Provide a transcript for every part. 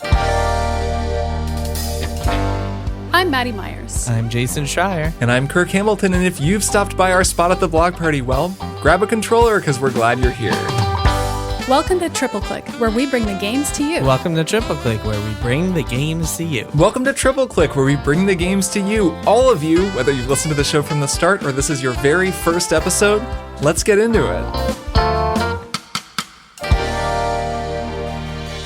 I'm Maddy Myers. I'm Jason Schreier. And I'm Kirk Hamilton, and if you've stopped by our spot at the block party, well, grab a controller because we're glad you're here. Welcome to Triple Click, where we bring the games to you. Welcome to Triple Click, where we bring the games to you. Welcome to Triple Click, where we bring the games to you. All of you, whether you've listened to the show from the start or this is your very first episode, let's get into it.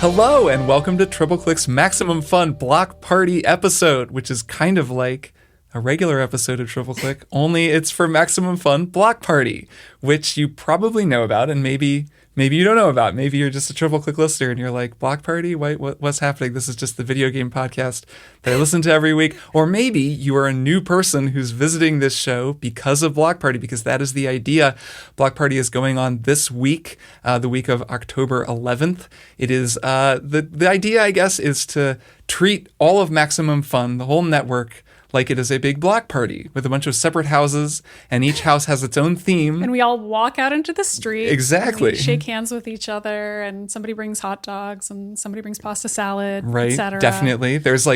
Hello, and welcome to Triple Click's Maximum Fun Block Party episode, which is kind of like a regular episode of Triple Click, only it's for Maximum Fun Block Party, which you probably know about, and maybe you don't know about. Maybe you're just a Triple Click listener and you're like, Block Party? What's happening? This is just the video game podcast that I listen to every week. Or maybe you are a new person who's visiting this show because of Block Party, because that is the idea. Block Party is going on this week, the week of October 11th. It is, the idea, I guess, is to treat all of Maximum Fun, the whole network, like it is a big block party with a bunch of separate houses, and each house has its own theme. And we all walk out into the street. Exactly. We shake hands with each other, and somebody brings hot dogs, and somebody brings pasta salad, right? etc. Definitely. There's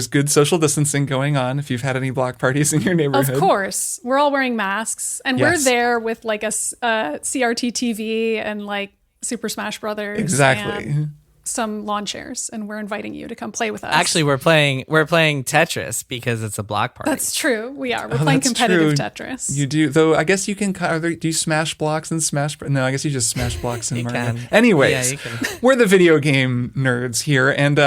good social distancing going on if you've had any block parties in your neighborhood. Of course. We're all wearing masks, and Yes. we're there with like a CRT TV and like Super Smash Brothers. Exactly. And some lawn chairs, and we're inviting you to come play with us. Actually, we're playing Tetris because it's a block party. That's true. We are. We're playing competitive Tetris. You do, though. I guess you can. Do you smash blocks and smash? No, I guess you just smash blocks and Mario. Can. Anyways, Yeah, you can. We're the video game nerds here, and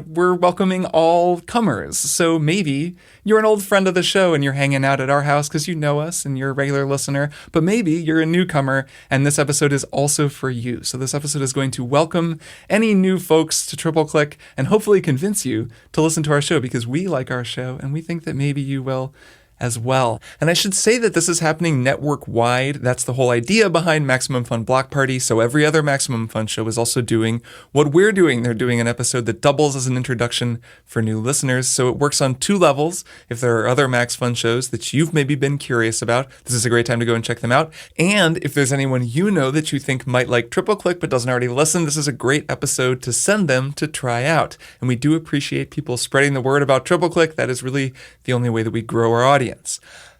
we're welcoming all comers. So maybe you're an old friend of the show and you're hanging out at our house because you know us and you're a regular listener. But maybe you're a newcomer, and this episode is also for you. So this episode is going to welcome any new folks to Triple Click and hopefully convince you to listen to our show because we like our show and we think that maybe you will as well. And I should say that this is happening network-wide. That's the whole idea behind Maximum Fun Block Party. So every other Maximum Fun show is also doing what we're doing. They're doing an episode that doubles as an introduction for new listeners. So it works on two levels. If there are other Max Fun shows that you've maybe been curious about, this is a great time to go and check them out. And if there's anyone you know that you think might like Triple Click but doesn't already listen, this is a great episode to send them to try out. And we do appreciate people spreading the word about Triple Click. That is really the only way that we grow our audience.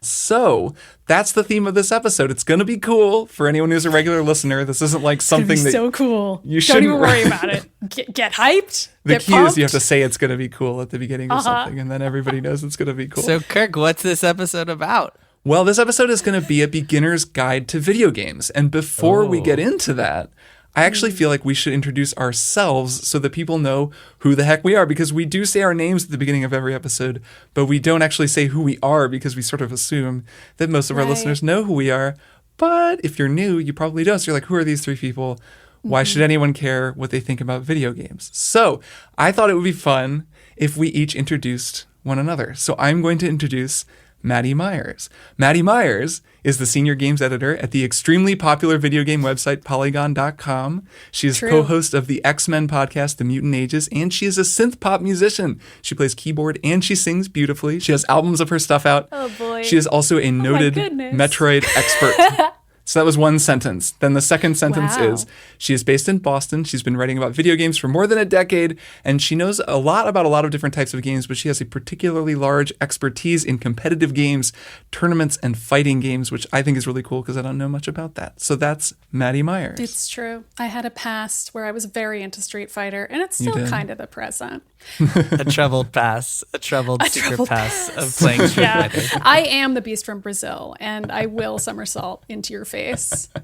So that's the theme of this episode. It's going to be cool for anyone who's a regular listener. This isn't like something that so cool. You Don't even shouldn't worry about it. Get hyped. The get key pumped. is you have to say it's going to be cool at the beginning of something, and then everybody knows it's going to be cool. So, Kirk, what's this episode about? Well, this episode is going to be a beginner's guide to video games. And before we get into that, I actually feel like we should introduce ourselves so that people know who the heck we are, because we do say our names at the beginning of every episode, but we don't actually say who we are because we sort of assume that most of our listeners know who we are. But if you're new, you probably don't. So you're like, who are these three people? Why should anyone care what they think about video games? So I thought it would be fun if we each introduced one another. So I'm going to introduce Maddy Myers. Maddy Myers is the senior games editor at the extremely popular video game website Polygon.com. She is co-host of the X-Men podcast, The Mutant Ages, and she is a synth pop musician. She plays keyboard and she sings beautifully. She has albums of her stuff out. Oh boy. She is also a noted Metroid expert. So that was one sentence. Then the second sentence is, she is based in Boston. She's been writing about video games for more than a decade, and she knows a lot about a lot of different types of games, but she has a particularly large expertise in competitive games, tournaments, and fighting games, which I think is really cool because I don't know much about that. So that's Maddy Myers. It's true. I had a past where I was very into Street Fighter, and it's still kind of the present. A troubled past, a troubled secret past of playing Street Fighter. I am the beast from Brazil, and I will somersault into your face.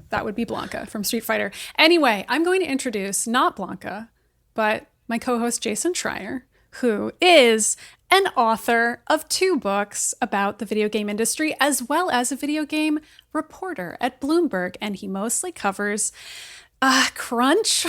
That would be Blanca from Street Fighter. Anyway, I'm going to introduce not Blanca, but my co-host Jason Schreier, who is an author of 2 books about the video game industry, as well as a video game reporter at Bloomberg, and he mostly covers crunch,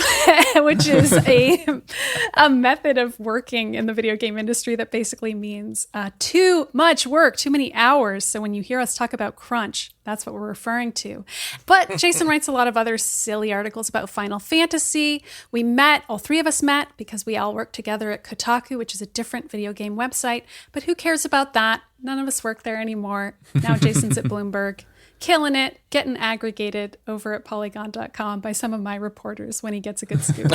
which is a method of working in the video game industry that basically means too much work, too many hours. So when you hear us talk about crunch, that's what we're referring to. But Jason writes a lot of other silly articles about Final Fantasy. We met, all 3 of us met, because we all work together at Kotaku, which is a different video game website. But who cares about that? None of us work there anymore. Now Jason's at Bloomberg. killing it, getting aggregated over at Polygon.com by some of my reporters when he gets a good scoop.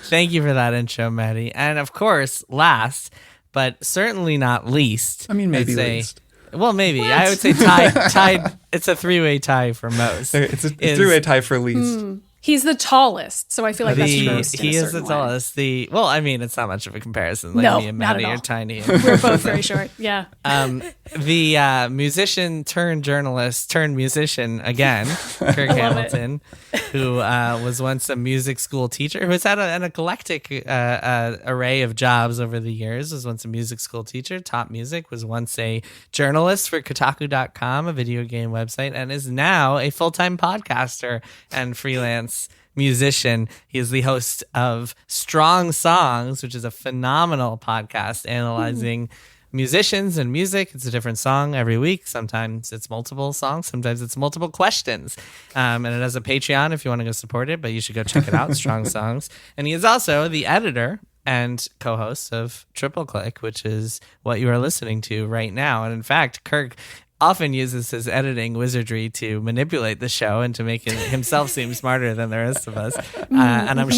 Thank you for that intro, Maddy. And of course, last, but certainly not least. I mean, maybe I'd say, least. Well, maybe. I would say tied. It's a three-way tie for most. It's a three-way tie for least. He's the tallest, so I feel like that's roast. He is the tallest. Well, I mean, it's not much of a comparison. Like No, me and not Maddy at all. are tiny. We're both very short. Yeah. The musician turned journalist turned musician again, Kirk Hamilton, who was once a music school teacher, who has had an eclectic array of jobs over the years. Was once a music school teacher, taught music, was once a journalist for Kotaku.com, a video game website, and is now a full-time podcaster and freelance musician. He is the host of Strong Songs, which is a phenomenal podcast analyzing musicians and music. It's a different song every week. Sometimes it's multiple songs. Sometimes it's multiple questions. And it has a Patreon if you want to go support it, but you should go check it out, Strong Songs. And he is also the editor and co-host of Triple Click, which is what you are listening to right now. And in fact, Kirk often uses his editing wizardry to manipulate the show and to make himself seem smarter than the rest of us. And I'm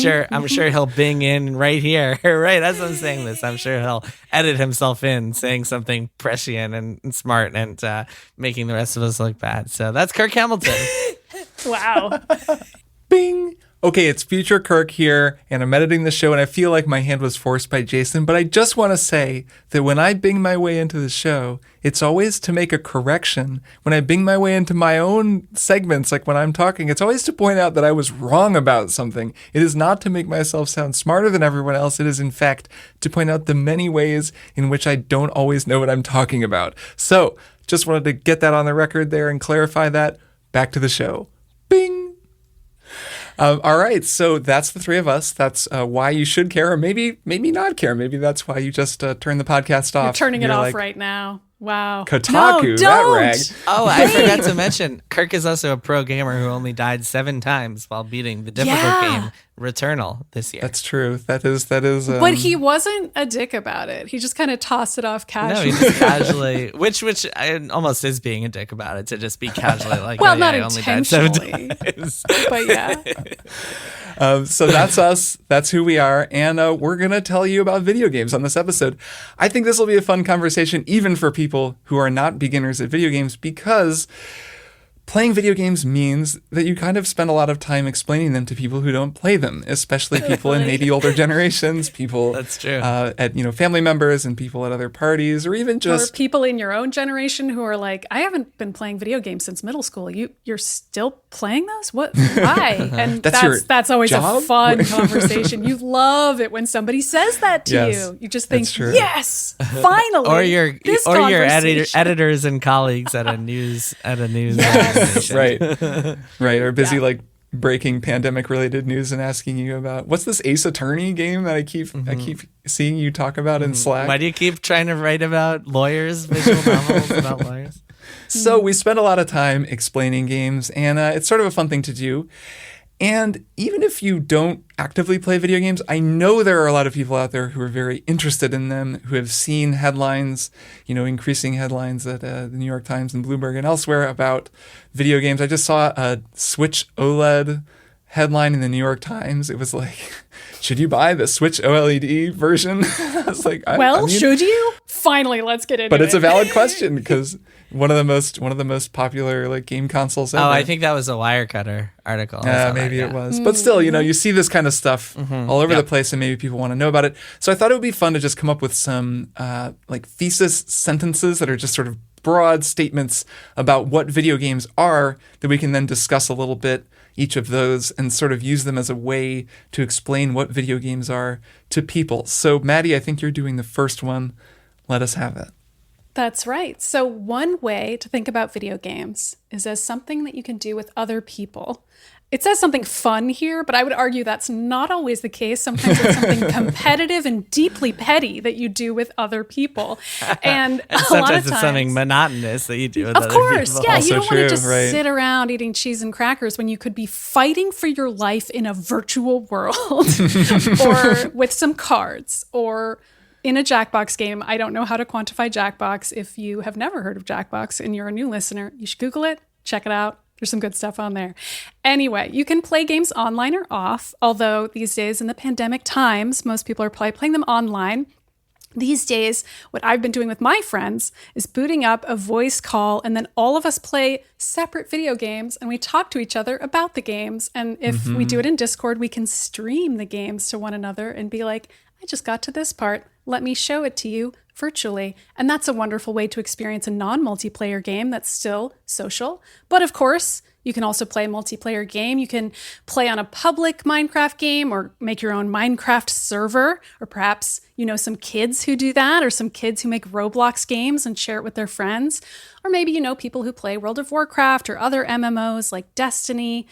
sure he'll bing in right here, right as I'm saying this. I'm sure he'll edit himself in saying something prescient and smart and making the rest of us look bad. So that's Kirk Hamilton. Wow. Bing. Okay, it's future Kirk here, and I'm editing the show, and I feel like my hand was forced by Jason, but I just want to say that when I bing my way into the show, it's always to make a correction. When I bing my way into my own segments, like when I'm talking, it's always to point out that I was wrong about something. It is not to make myself sound smarter than everyone else. It is, in fact, to point out the many ways in which I don't always know what I'm talking about. So, just wanted to get that on the record there and clarify that. Back to the show. Bing! All right, so that's the three of us. That's why you should care, or maybe not care. Maybe that's why you just turn the podcast off. You're turning it off right now. Wow. Kotaku, that rag. Oh, I forgot to mention, Kirk is also a pro gamer who only died 7 times while beating the difficult game Returnal this year. That's true. That is. But he wasn't a dick about it. He just kind of tossed it off casually. No, he just casually, which almost is being a dick about it, to just be casually like, well, oh, not yeah, I only died 7 times. But yeah. So that's us. That's who we are. And we're going to tell you about video games on this episode. I think this will be a fun conversation, even for people who are not beginners at video games, because playing video games means that you kind of spend a lot of time explaining them to people who don't play them, especially people in maybe older generations, people That's true. At family members and people at other parties, or even just people in your own generation who are like, I haven't been playing video games since middle school. You're still playing those? What? Why? And that's always job? a fun conversation. You love it when somebody says that to you. You just think, yes, finally. or your editors and colleagues at a news right, or busy like breaking pandemic related news and asking you about what's this Ace Attorney game that I keep seeing you talk about in Slack. Why do you keep trying to write about lawyers, visual novels about lawyers? So we spend a lot of time explaining games, and it's sort of a fun thing to do. And even if you don't actively play video games, I know there are a lot of people out there who are very interested in them, who have seen headlines, increasing headlines at the New York Times and Bloomberg and elsewhere about video games. I just saw a Switch OLED headline in the New York Times. It was like, should you buy the Switch OLED version? I was like, should you? Finally, let's get into it. But it's a valid question because one of the most popular like game consoles ever. Oh, I think that was a Wirecutter article. Maybe it was. But still, you see this kind of stuff all over the place, and maybe people want to know about it. So I thought it would be fun to just come up with some like thesis sentences that are just sort of broad statements about what video games are that we can then discuss a little bit, each of those, and sort of use them as a way to explain what video games are to people. So Maddy, I think you're doing the first one. Let us have it. That's right. So one way to think about video games is as something that you can do with other people. It says something fun here, but I would argue that's not always the case. Sometimes it's something competitive and deeply petty that you do with other people. And a lot of times it's something monotonous that you do with other people. Of course, yeah. Also you don't want to just right. sit around eating cheese and crackers when you could be fighting for your life in a virtual world or with some cards or in a Jackbox game. I don't know how to quantify Jackbox. If you have never heard of Jackbox and you're a new listener, you should Google it, check it out. There's some good stuff on there. Anyway, you can play games online or off, although these days in the pandemic times, most people are playing them online. These days, what I've been doing with my friends is booting up a voice call, and then all of us play separate video games and we talk to each other about the games. And if we do it in Discord, we can stream the games to one another and be like, I just got to this part. Let me show it to you virtually. And that's a wonderful way to experience a non-multiplayer game that's still social. But of course, you can also play a multiplayer game. You can play on a public Minecraft game or make your own Minecraft server. Or perhaps you know some kids who do that, or some kids who make Roblox games and share it with their friends. Or maybe you know people who play World of Warcraft or other MMOs like Destiny.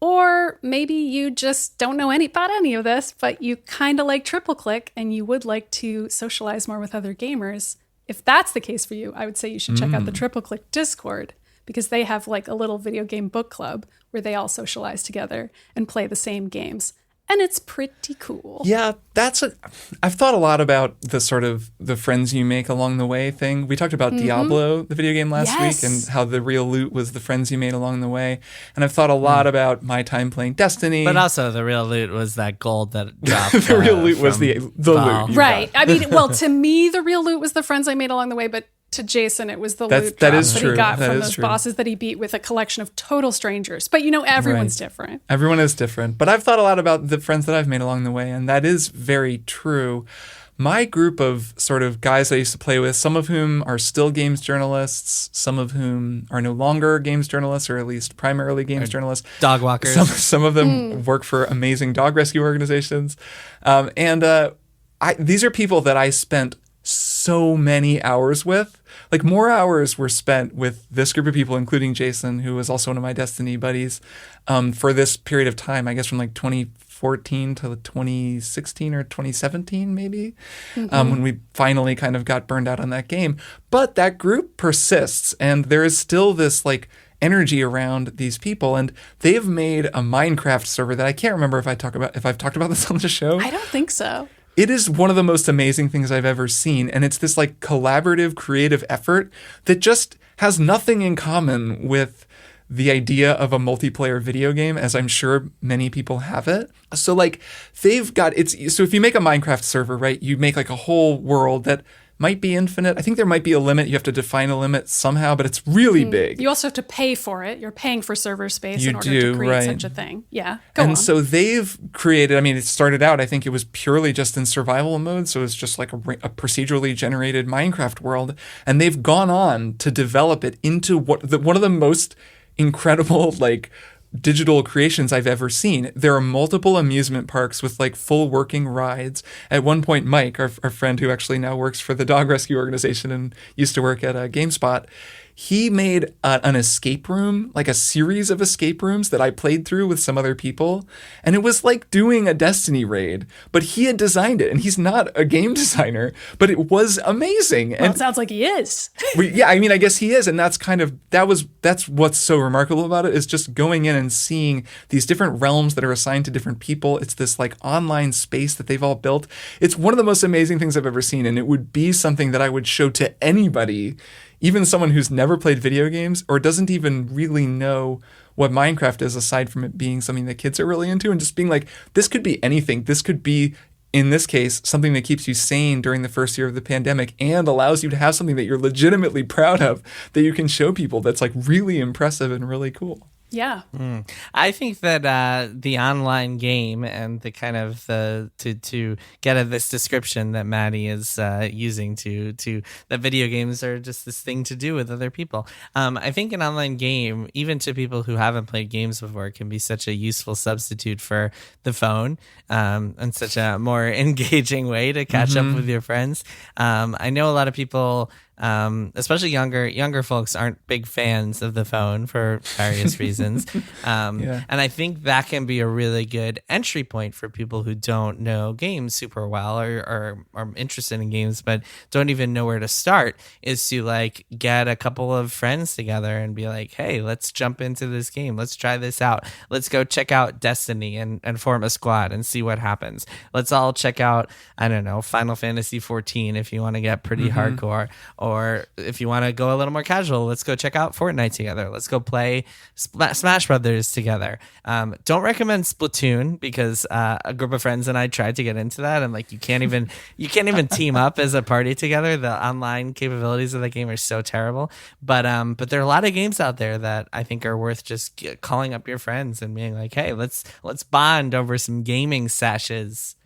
Or maybe you just don't know about any of this, but you kind of like Triple Click and you would like to socialize more with other gamers. If that's the case for you, I would say you should check out the Triple Click Discord, because they have like a little video game book club where they all socialize together and play the same games. And it's pretty cool. Yeah, I've thought a lot about the sort of the friends you make along the way thing. We talked about Diablo, the video game last week, and how the real loot was the friends you made along the way. And I've thought a lot about my time playing Destiny. But also the real loot was that gold that dropped. The real loot was the loot. Right. I mean, well, to me, the real loot was the friends I made along the way, but to Jason, it was the loot that he got from those bosses that he beat with a collection of total strangers. But you know, everyone's different. Everyone is different. But I've thought a lot about the friends that I've made along the way, and that is very true. My group of sort of guys I used to play with, some of whom are still games journalists, some of whom are no longer games journalists, or at least primarily games journalists. Dog walkers. Some of them work for amazing dog rescue organizations. These are people that I spent so many hours with. Like, more hours were spent with this group of people, including Jason, who was also one of my Destiny buddies, for this period of time, I guess from like 2014 to 2016 or 2017, maybe, when we finally kind of got burned out on that game. But that group persists, and there is still this like energy around these people, and they've made a Minecraft server that I can't remember if I've talked about this on the show. I don't think so. It is one of the most amazing things I've ever seen, and it's this like collaborative, creative effort that just has nothing in common with the idea of a multiplayer video game, as I'm sure many people have it. So like so if you make a Minecraft server, right, you make like a whole world that might be infinite. I think there might be a limit. You have to define a limit somehow, but it's really big. You also have to pay for it. You're paying for server space in order to create such a thing. Yeah, go on. So they've created, I mean, it started out, I think it was purely just in survival mode. So it's just like a procedurally generated Minecraft world. And they've gone on to develop it into one of the most incredible, like, digital creations I've ever seen. There are multiple amusement parks with like full working rides. At one point, Mike, our friend who actually now works for the dog rescue organization and used to work at GameSpot, he made an escape room, like a series of escape rooms that I played through with some other people. And it was like doing a Destiny raid, but he had designed it, and he's not a game designer, but it was amazing. Well, it sounds like he is. Yeah, I mean, I guess he is. And that's that's what's so remarkable about it, is just going in and seeing these different realms that are assigned to different people. It's this like online space that they've all built. It's one of the most amazing things I've ever seen. And it would be something that I would show to anybody, even someone who's never played video games or doesn't even really know what Minecraft is, aside from it being something that kids are really into, and just being like, this could be anything. This could be, in this case, something that keeps you sane during the first year of the pandemic and allows you to have something that you're legitimately proud of that you can show people that's like really impressive and really cool. Yeah. I think that the online game and the kind of to get at this description that Maddy is using to that video games are just this thing to do with other people. I think an online game, even to people who haven't played games before, can be such a useful substitute for the phone, and such a more engaging way to catch up with your friends. I know a lot of people especially younger folks aren't big fans of the phone for various reasons. And I think that can be a really good entry point for people who don't know games super well or are interested in games but don't even know where to start, is to like get a couple of friends together and be like, hey, let's jump into this game. Let's try this out. Let's go check out Destiny and form a squad and see what happens. Let's all check out, I don't know, Final Fantasy 14 if you want to get pretty hardcore, or if you want to go a little more casual, let's go check out Fortnite together. Let's go play Smash Brothers together. Don't recommend Splatoon because a group of friends and I tried to get into that, and like you can't even team up as a party together. The online capabilities of the game are so terrible. But there are a lot of games out there that I think are worth just calling up your friends and being like, hey, let's bond over some gaming sessions.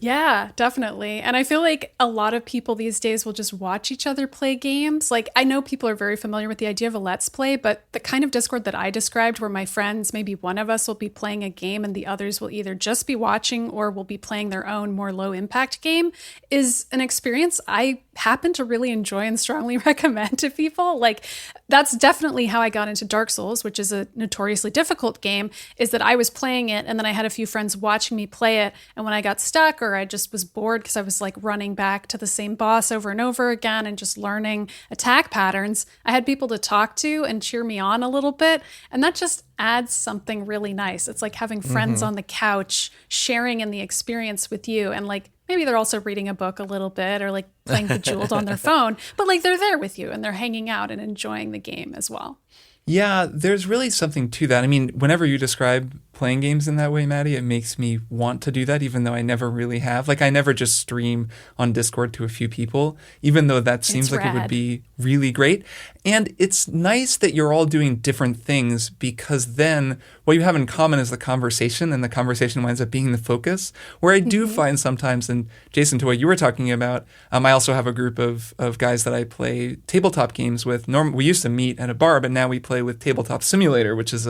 Yeah, definitely. And I feel like a lot of people these days will just watch each other play games. Like, I know people are very familiar with the idea of a Let's Play, but the kind of Discord that I described where my friends, maybe one of us will be playing a game and the others will either just be watching or will be playing their own more low impact game, is an experience I happen to really enjoy and strongly recommend to people. Like, that's definitely how I got into Dark Souls, which is a notoriously difficult game, is that I was playing it and then I had a few friends watching me play it. And when I got stuck or I just was bored because I was like running back to the same boss over and over again and just learning attack patterns, I had people to talk to and cheer me on a little bit. And that just adds something really nice. It's like having friends on the couch sharing in the experience with you. And like, maybe they're also reading a book a little bit or like playing Bejeweled on their phone, but like they're there with you and they're hanging out and enjoying the game as well. Yeah, there's really something to that. I mean, whenever you describe playing games in that way, Maddy, it makes me want to do that, even though I never really have. Like, I never just stream on Discord to a few people, even though that seems like it would be really great. And it's nice that you're all doing different things, because then what you have in common is the conversation, and the conversation winds up being the focus. Where I do find sometimes, and Jason, to what you were talking about, I also have a group of guys that I play tabletop games with. We used to meet at a bar, but now we play with Tabletop Simulator, which is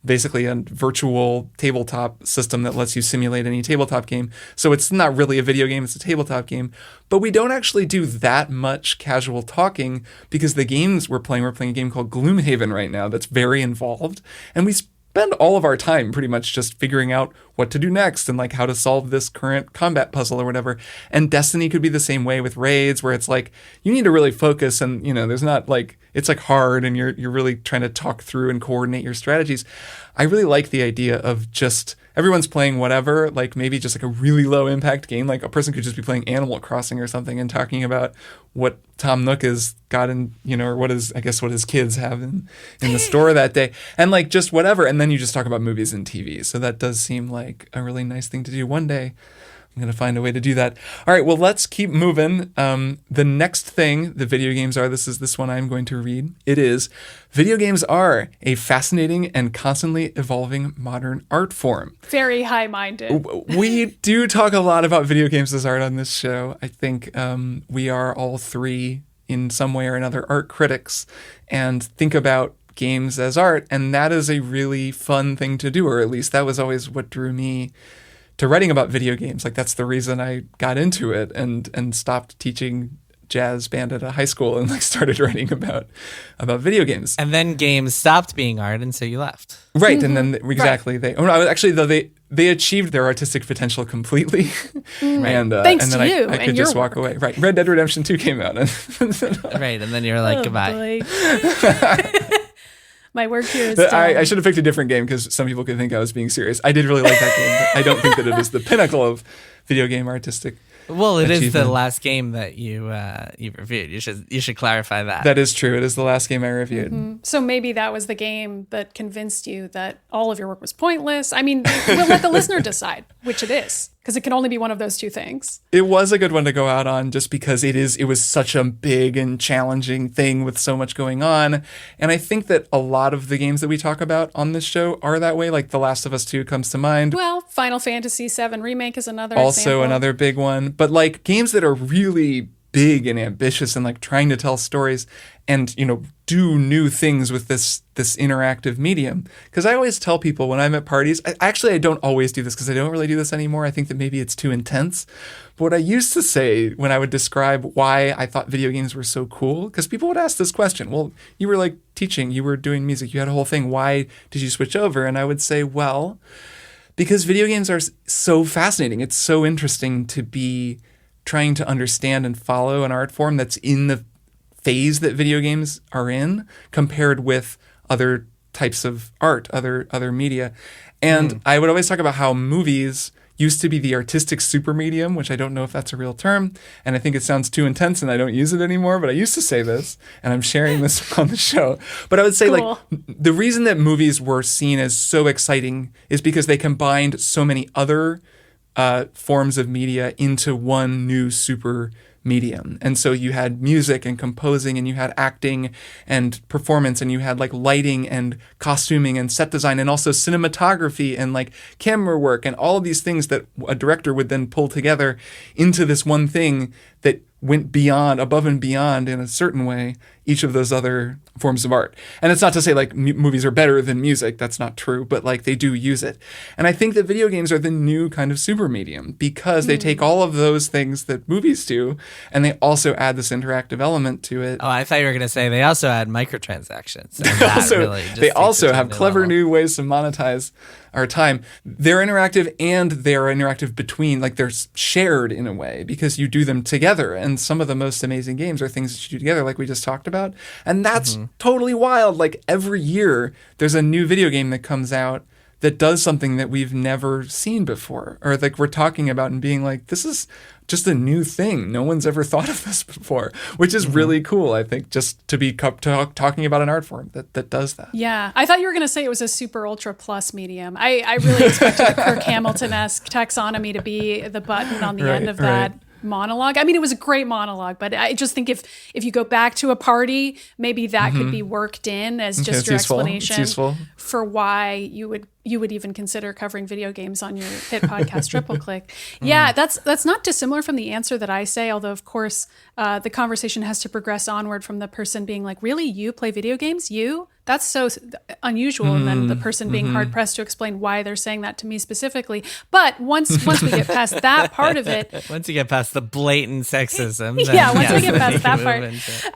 basically a virtual tabletop system that lets you simulate any tabletop game. So it's not really a video game, it's a tabletop game. But we don't actually do that much casual talking, because the games we're playing a game called Gloomhaven right now that's very involved. And we spend all of our time pretty much just figuring out what to do next and like how to solve this current combat puzzle or whatever. And Destiny could be the same way with raids, where it's like you need to really focus, and there's not like, it's like hard and you're really trying to talk through and coordinate your strategies. I really like the idea of just everyone's playing whatever, like maybe just like a really low impact game. Like a person could just be playing Animal Crossing or something and talking about what Tom Nook has got in, or what his kids have in the store that day, and like just whatever. And then you just talk about movies and TV. So that does seem like a really nice thing to do. One day I'm going to find a way to do that. All right, well, let's keep moving. The next thing the video games are, this one I'm going to read. It is, video games are a fascinating and constantly evolving modern art form. Very high-minded. We do talk a lot about video games as art on this show. I think we are all three, in some way or another, art critics and think about games as art. And that is a really fun thing to do, or at least that was always what drew me to writing about video games. Like, that's the reason I got into it and stopped teaching jazz band at a high school and like started writing about video games. And then games stopped being art, and so you left. Right, and then exactly they achieved their artistic potential completely. And Thanks and then to you I could and just your walk work. away. Right, Red Dead Redemption 2 came out. Right, and then you're like, goodbye. My work here is done. I should have picked a different game, because some people could think I was being serious. I did really like that game, but I don't think that it is the pinnacle of video game artistic. Well, it is the achievement. last game that you reviewed. You should clarify that. That is true. It is the last game I reviewed. So maybe that was the game that convinced you that all of your work was pointless. I mean, we'll let the listener decide which it is, because it can only be one of those two things. It was a good one to go out on, just because it was such a big and challenging thing with so much going on. And I think that a lot of the games that we talk about on this show are that way. Like The Last of Us 2 comes to mind. Well, Final Fantasy VII Remake is another Also example. another big one. But like games that are really big and ambitious and like trying to tell stories and, do new things with this interactive medium. Because I always tell people when I'm at parties, I don't always do this because I don't really do this anymore. I think that maybe it's too intense. But what I used to say when I would describe why I thought video games were so cool, because people would ask this question, well, you were like teaching, you were doing music, you had a whole thing. Why did you switch over? And I would say, well, because video games are so fascinating. It's so interesting to be trying to understand and follow an art form that's in the phase that video games are in compared with other types of art, other media. And I would always talk about how movies used to be the artistic super medium, which I don't know if that's a real term, and I think it sounds too intense and I don't use it anymore, but I used to say this, and I'm sharing this on the show. But I would say like the reason that movies were seen as so exciting is because they combined so many other forms of media into one new super medium. And so you had music and composing, and you had acting and performance, and you had like lighting and costuming and set design, and also cinematography and like camera work and all of these things that a director would then pull together into this one thing that went above and beyond in a certain way, each of those other forms of art. And it's not to say like movies are better than music. That's not true, but like they do use it. And I think that video games are the new kind of super medium because they take all of those things that movies do and they also add this interactive element to it. Oh, I thought you were going to say they also add microtransactions. They also have clever new ways to monetize our time. They're interactive and they're interactive between, like they're shared in a way because you do them together. And some of the most amazing games are things that you do together, like we just talked about. And that's totally wild. Like every year there's a new video game that comes out that does something that we've never seen before, or like we're talking about and being like, this is just a new thing. No one's ever thought of this before, which is really cool, I think, just to be talking about an art form that does that. Yeah. I thought you were going to say it was a super ultra plus medium. I really expected a Kirk Hamilton-esque taxonomy to be the button on the end of that monologue. I mean, it was a great monologue, but I just think if you go back to a party, maybe that could be worked in as just your explanation for why you would even consider covering video games on your hit podcast Triple Click. Yeah, that's not dissimilar from the answer that I say, although of course the conversation has to progress onward from the person being like, really, you play video games? You? That's so unusual. And then the person being hard pressed to explain why they're saying that to me specifically. But once we get past that part of it. Once you get past the blatant sexism. Once we get past that part,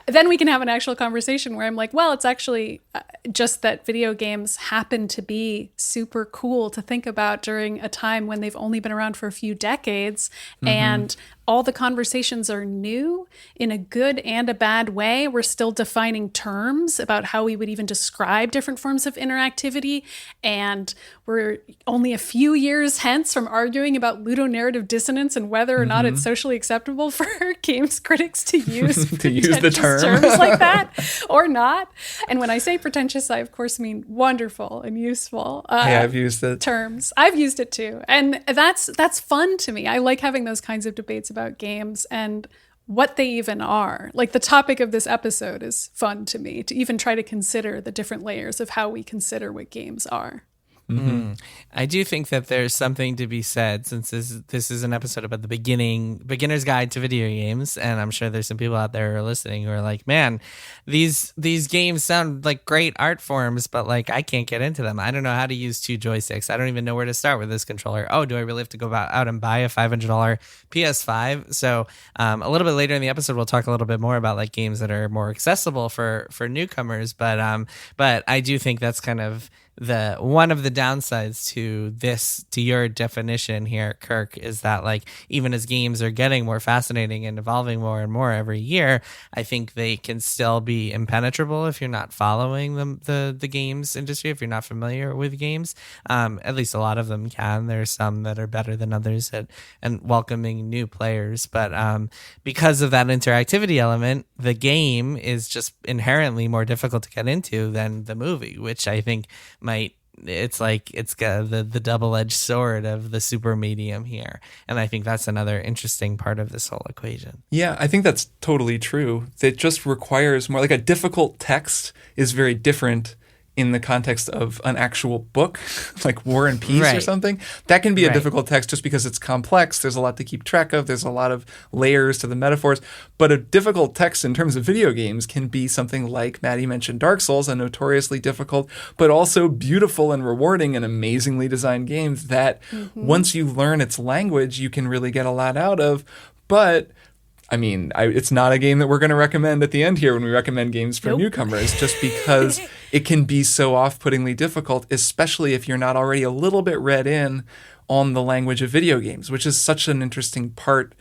then we can have an actual conversation where I'm like, well, it's actually just that video games happen to be super cool to think about during a time when they've only been around for a few decades. And all the conversations are new in a good and a bad way. We're still defining terms about how we would even describe different forms of interactivity. And we're only a few years hence from arguing about ludonarrative dissonance and whether or not it's socially acceptable for games critics to use the term terms like that or not. And when I say pretentious, I of course mean wonderful and useful. I've used it. Terms. I've used it too. And that's fun to me. I like having those kinds of debates about games and what they even are. Like the topic of this episode is fun to me, to even try to consider the different layers of how we consider what games are. I do think that there's something to be said, since this is an episode about the beginner's guide to video games, and I'm sure there's some people out there who are listening who are like, man, these games sound like great art forms, but like I can't get into them. I don't know how to use two joysticks. I don't even know where to start with this controller. Oh, do I really have to go out and buy a $500 PS5? So a little bit later in the episode, we'll talk a little bit more about like games that are more accessible for newcomers. But I do think that's kind of the one of the downsides to your definition here, Kirk, is that like even as games are getting more fascinating and evolving more and more every year, I think they can still be impenetrable if you're not following the games industry, if you're not familiar with games. At least a lot of them can. There's some that are better than others at and welcoming new players, but because of that interactivity element, the game is just inherently more difficult to get into than the movie, which I think it's got the double-edged sword of the super medium here. And I think that's another interesting part of this whole equation. Yeah, I think that's totally true. It just requires more, like a difficult text is very different in the context of an actual book, like War and Peace or something, that can be a difficult text just because it's complex. There's a lot to keep track of. There's a lot of layers to the metaphors. But a difficult text in terms of video games can be something like Maddy mentioned Dark Souls, a notoriously difficult, but also beautiful and rewarding and amazingly designed games that once you learn its language, you can really get a lot out of. But I mean, it's not a game that we're going to recommend at the end here when we recommend games for newcomers, just because it can be so off-puttingly difficult, especially if you're not already a little bit read in on the language of video games, which is such an interesting part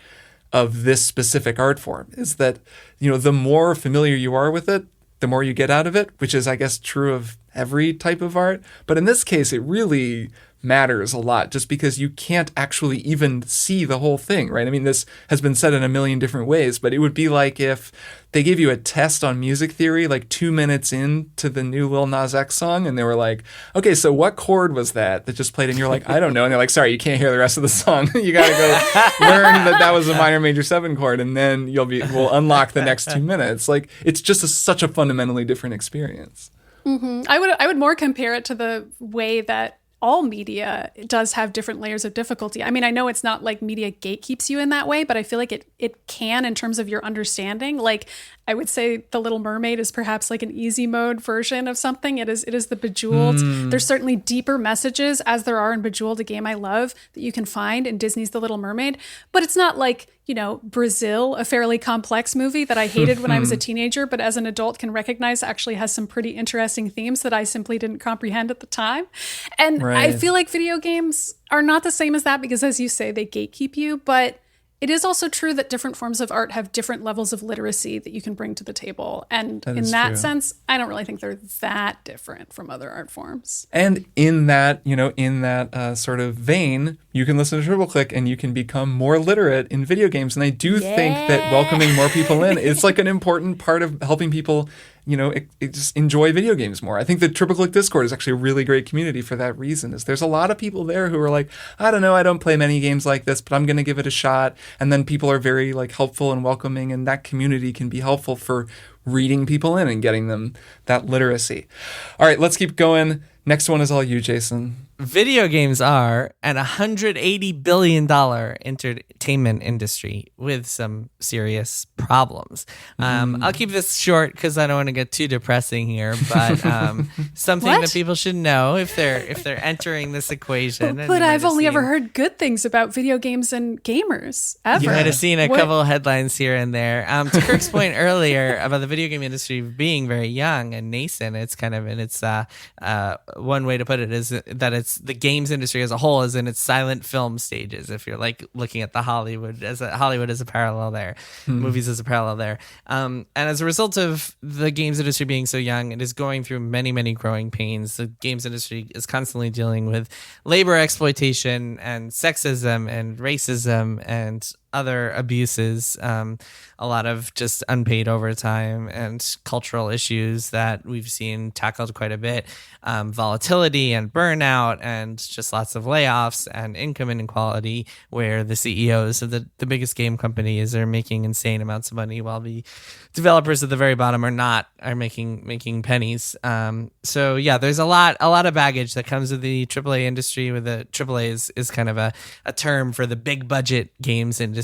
of this specific art form, is that, the more familiar you are with it, the more you get out of it, which is, I guess, true of every type of art. But in this case, it really matters a lot just because you can't actually even see the whole thing, right? I mean, this has been said in a million different ways, but it would be like if they gave you a test on music theory like 2 minutes into the new Lil Nas X song, and they were like, okay, so what chord was that just played? And you're like, I don't know. And they're like, sorry, you can't hear the rest of the song. You got to go learn that was a minor major 7 chord, and then we'll unlock the next 2 minutes. Like, it's just such a fundamentally different experience. Mm-hmm. I would more compare it to the way that all media does have different layers of difficulty. I mean, I know it's not like media gatekeeps you in that way, but I feel like it can in terms of your understanding. Like, I would say The Little Mermaid is perhaps like an easy mode version of something. It is the Bejeweled. There's certainly deeper messages, as there are in Bejeweled, a game I love, that you can find in Disney's The Little Mermaid. But it's not like, Brazil, a fairly complex movie that I hated when I was a teenager, but as an adult can recognize actually has some pretty interesting themes that I simply didn't comprehend at the time. And I feel like video games are not the same as that because, as you say, they gatekeep you. But it is also true that different forms of art have different levels of literacy that you can bring to the table. And in that sense, I don't really think they're that different from other art forms. And in that, sort of vein, you can listen to Triple Click and you can become more literate in video games. And I do think that welcoming more people in is like an important part of helping people, just enjoy video games more. I think the Triple Click Discord is actually a really great community for that reason. Is there's a lot of people there who are like, I don't know, I don't play many games like this, but I'm going to give it a shot. And then people are very helpful and welcoming, and that community can be helpful for reading people in and getting them that literacy. All right, let's keep going. Next one is all you, Jason. Video games are an $180 billion entertainment industry with some serious problems. I'll keep this short because I don't want to get too depressing here, but something that people should know if they're entering this equation. But I've only ever heard good things about video games and gamers ever. You might have seen a couple of headlines here and there. To Kirk's point earlier about the video game industry being very young and nascent, it's kind of in its one way to put it is that it's the games industry as a whole is in its silent film stages. If you're looking at the Hollywood as a parallel there, movies as a parallel there. And as a result of the games industry being so young, it is going through many, many growing pains. The games industry is constantly dealing with labor exploitation and sexism and racism and other abuses, a lot of just unpaid overtime and cultural issues that we've seen tackled quite a bit, volatility and burnout and just lots of layoffs and income inequality where the CEOs of the biggest game companies are making insane amounts of money while the developers at the very bottom are making pennies. So yeah, there's a lot of baggage that comes with the AAA industry, with the AAA is kind of a term for the big budget games industry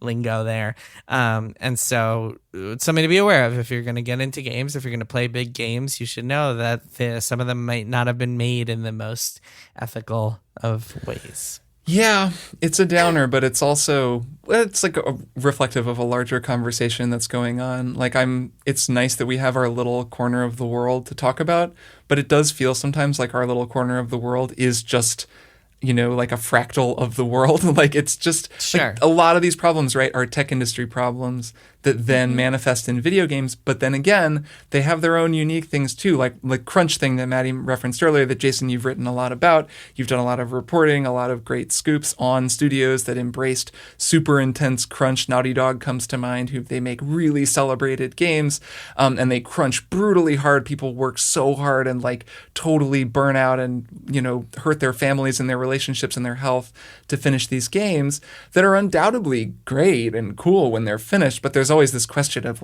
lingo there. And so it's something to be aware of. If you're going to get into games, if you're going to play big games, you should know that some of them might not have been made in the most ethical of ways. Yeah, it's a downer, but it's also, it's like reflective of a larger conversation that's going on. It's nice that we have our little corner of the world to talk about, but it does feel sometimes like our little corner of the world is just, like a fractal of the world. It's just sure. A lot of these problems, right, are tech industry problems that then manifest in video games. But then again, they have their own unique things too, like crunch thing that Maddy referenced earlier that Jason, you've written a lot about. You've done a lot of reporting, a lot of great scoops on studios that embraced super intense crunch. Naughty Dog comes to mind, who they make really celebrated games, and they crunch brutally hard. People work so hard and totally burn out and, hurt their families and their relationships and their health to finish these games that are undoubtedly great and cool when they're finished. But there's always this question of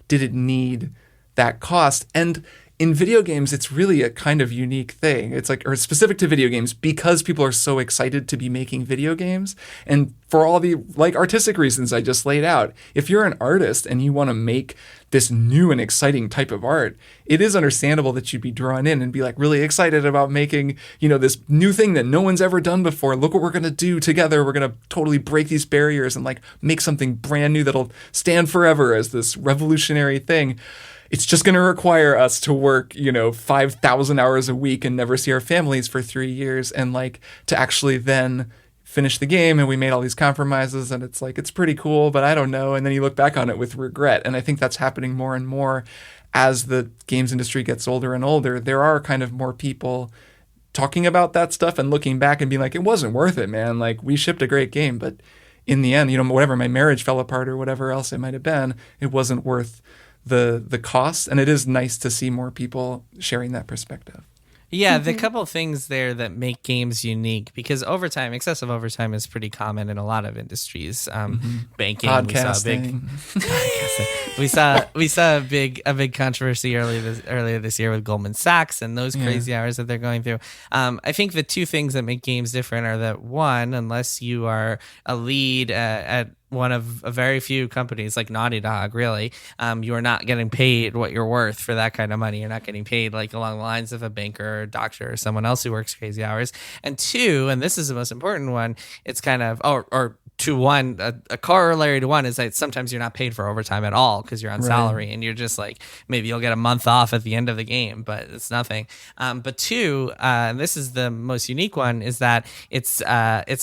did it need that cost? And in video games, it's really a kind of unique thing. It's like, or specific to video games, because people are so excited to be making video games. And for all the like artistic reasons I just laid out, if you're an artist and you want to make this new and exciting type of art, it is understandable that you'd be drawn in and be like really excited about making, you know, this new thing that no one's ever done before. Look what we're going to do together. We're going to totally break these barriers and like make something brand new that'll stand forever as this revolutionary thing. It's just going to require us to work, 5,000 hours a week and never see our families for 3 years, and like to actually then finish the game. And we made all these compromises, and it's like, it's pretty cool, but I don't know. And then you look back on it with regret. And I think that's happening more and more as the games industry gets older and older. There are kind of more people talking about that stuff and looking back and being like, it wasn't worth it, man. Like, we shipped a great game, but in the end, whatever, my marriage fell apart or whatever else it might have been, it wasn't worth the cost. And it is nice to see more people sharing that perspective. Yeah, the couple of things there that make games unique, because excessive overtime is pretty common in a lot of industries. Banking, podcasting. we saw a big controversy earlier this year with Goldman Sachs and those crazy hours that they're going through. I think the two things that make games different are that, one, unless you are a lead at one of a very few companies like Naughty Dog, really, you are not getting paid what you're worth for that kind of money. You're not getting paid like along the lines of a banker or a doctor or someone else who works crazy hours. And two, and this is the most important one, it's kind of, a corollary to one is that sometimes you're not paid for overtime at all because you're on salary, and you're just like, maybe you'll get a month off at the end of the game, but it's nothing. But two, and this is the most unique one, is that it's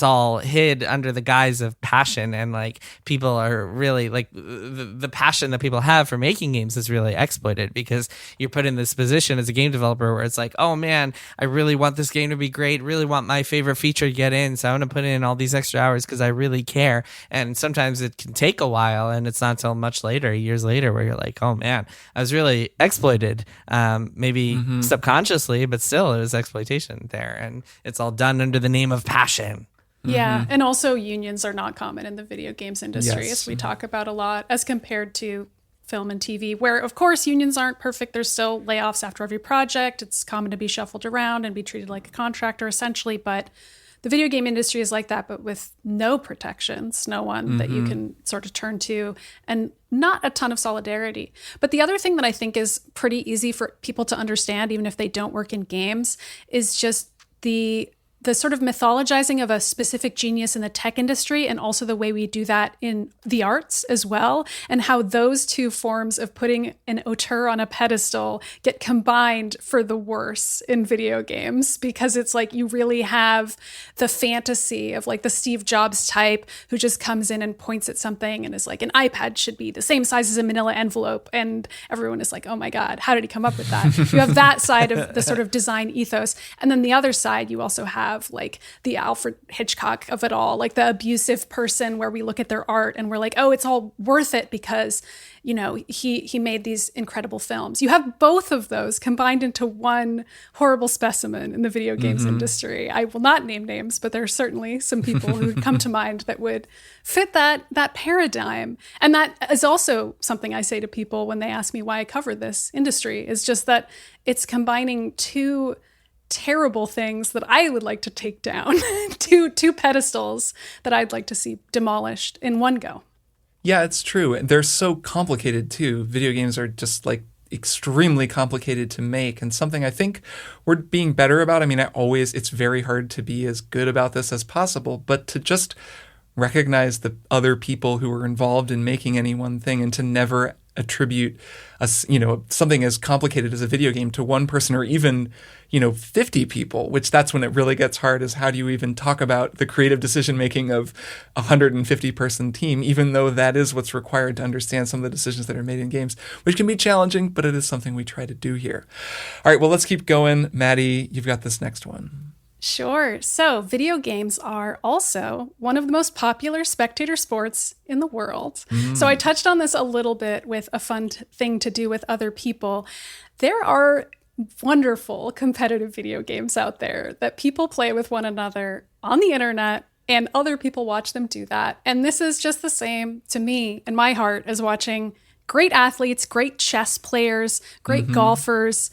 all hid under the guise of passion, and like people are really like the passion that people have for making games is really exploited, because you're put in this position as a game developer where it's like, oh man, I really want this game to be great, really want my favorite feature to get in, so I'm going to put in all these extra hours because I really care. And sometimes it can take a while, and it's not until much later, years later, where you're like, oh man, I was really exploited, maybe subconsciously, but still it was exploitation there, and it's all done under the name of passion. Yeah, and also unions are not common in the video games industry, Yes. as we talk about a lot, as compared to film and TV, where of course unions aren't perfect. There's still layoffs after every project. It's common to be shuffled around and be treated like a contractor essentially, but the video game industry is like that, but with no protections, no one that you can sort of turn to, and not a ton of solidarity. But the other thing that I think is pretty easy for people to understand, even if they don't work in games, is just the sort of mythologizing of a specific genius in the tech industry, and also the way we do that in the arts as well, and how those two forms of putting an auteur on a pedestal get combined for the worse in video games, because it's like you really have the fantasy of like the Steve Jobs type who just comes in and points at something and is like, an iPad should be the same size as a manila envelope, and everyone is like, oh my God, how did he come up with that? You have that side of the sort of design ethos, and then the other side you also have like the Alfred Hitchcock of it all, like the abusive person where we look at their art and we're like, oh, it's all worth it because, he made these incredible films. You have both of those combined into one horrible specimen in the video games industry. I will not name names, but there are certainly some people who would come to mind that would fit that paradigm. And that is also something I say to people when they ask me why I cover this industry, is just that it's combining two terrible things that I would like to take down, two pedestals that I'd like to see demolished in one go. Yeah, it's true. And they're so complicated too. Video games are just like extremely complicated to make, and something I think we're being better about. I mean, it's very hard to be as good about this as possible, but to just recognize the other people who are involved in making any one thing, and to never attribute something as complicated as a video game to one person, or even 50 people, which that's when it really gets hard, is how do you even talk about the creative decision making of a 150 person team, even though that is what's required to understand some of the decisions that are made in games, which can be challenging, but it is something we try to do here. All right, well, let's keep going. Maddie, you've got this next one. Sure. So video games are also one of the most popular spectator sports in the world. So I touched on this a little bit with a fun thing to do with other people. There are wonderful competitive video games out there that people play with one another on the internet, and other people watch them do that. And this is just the same to me in my heart as watching great athletes, great chess players, great golfers,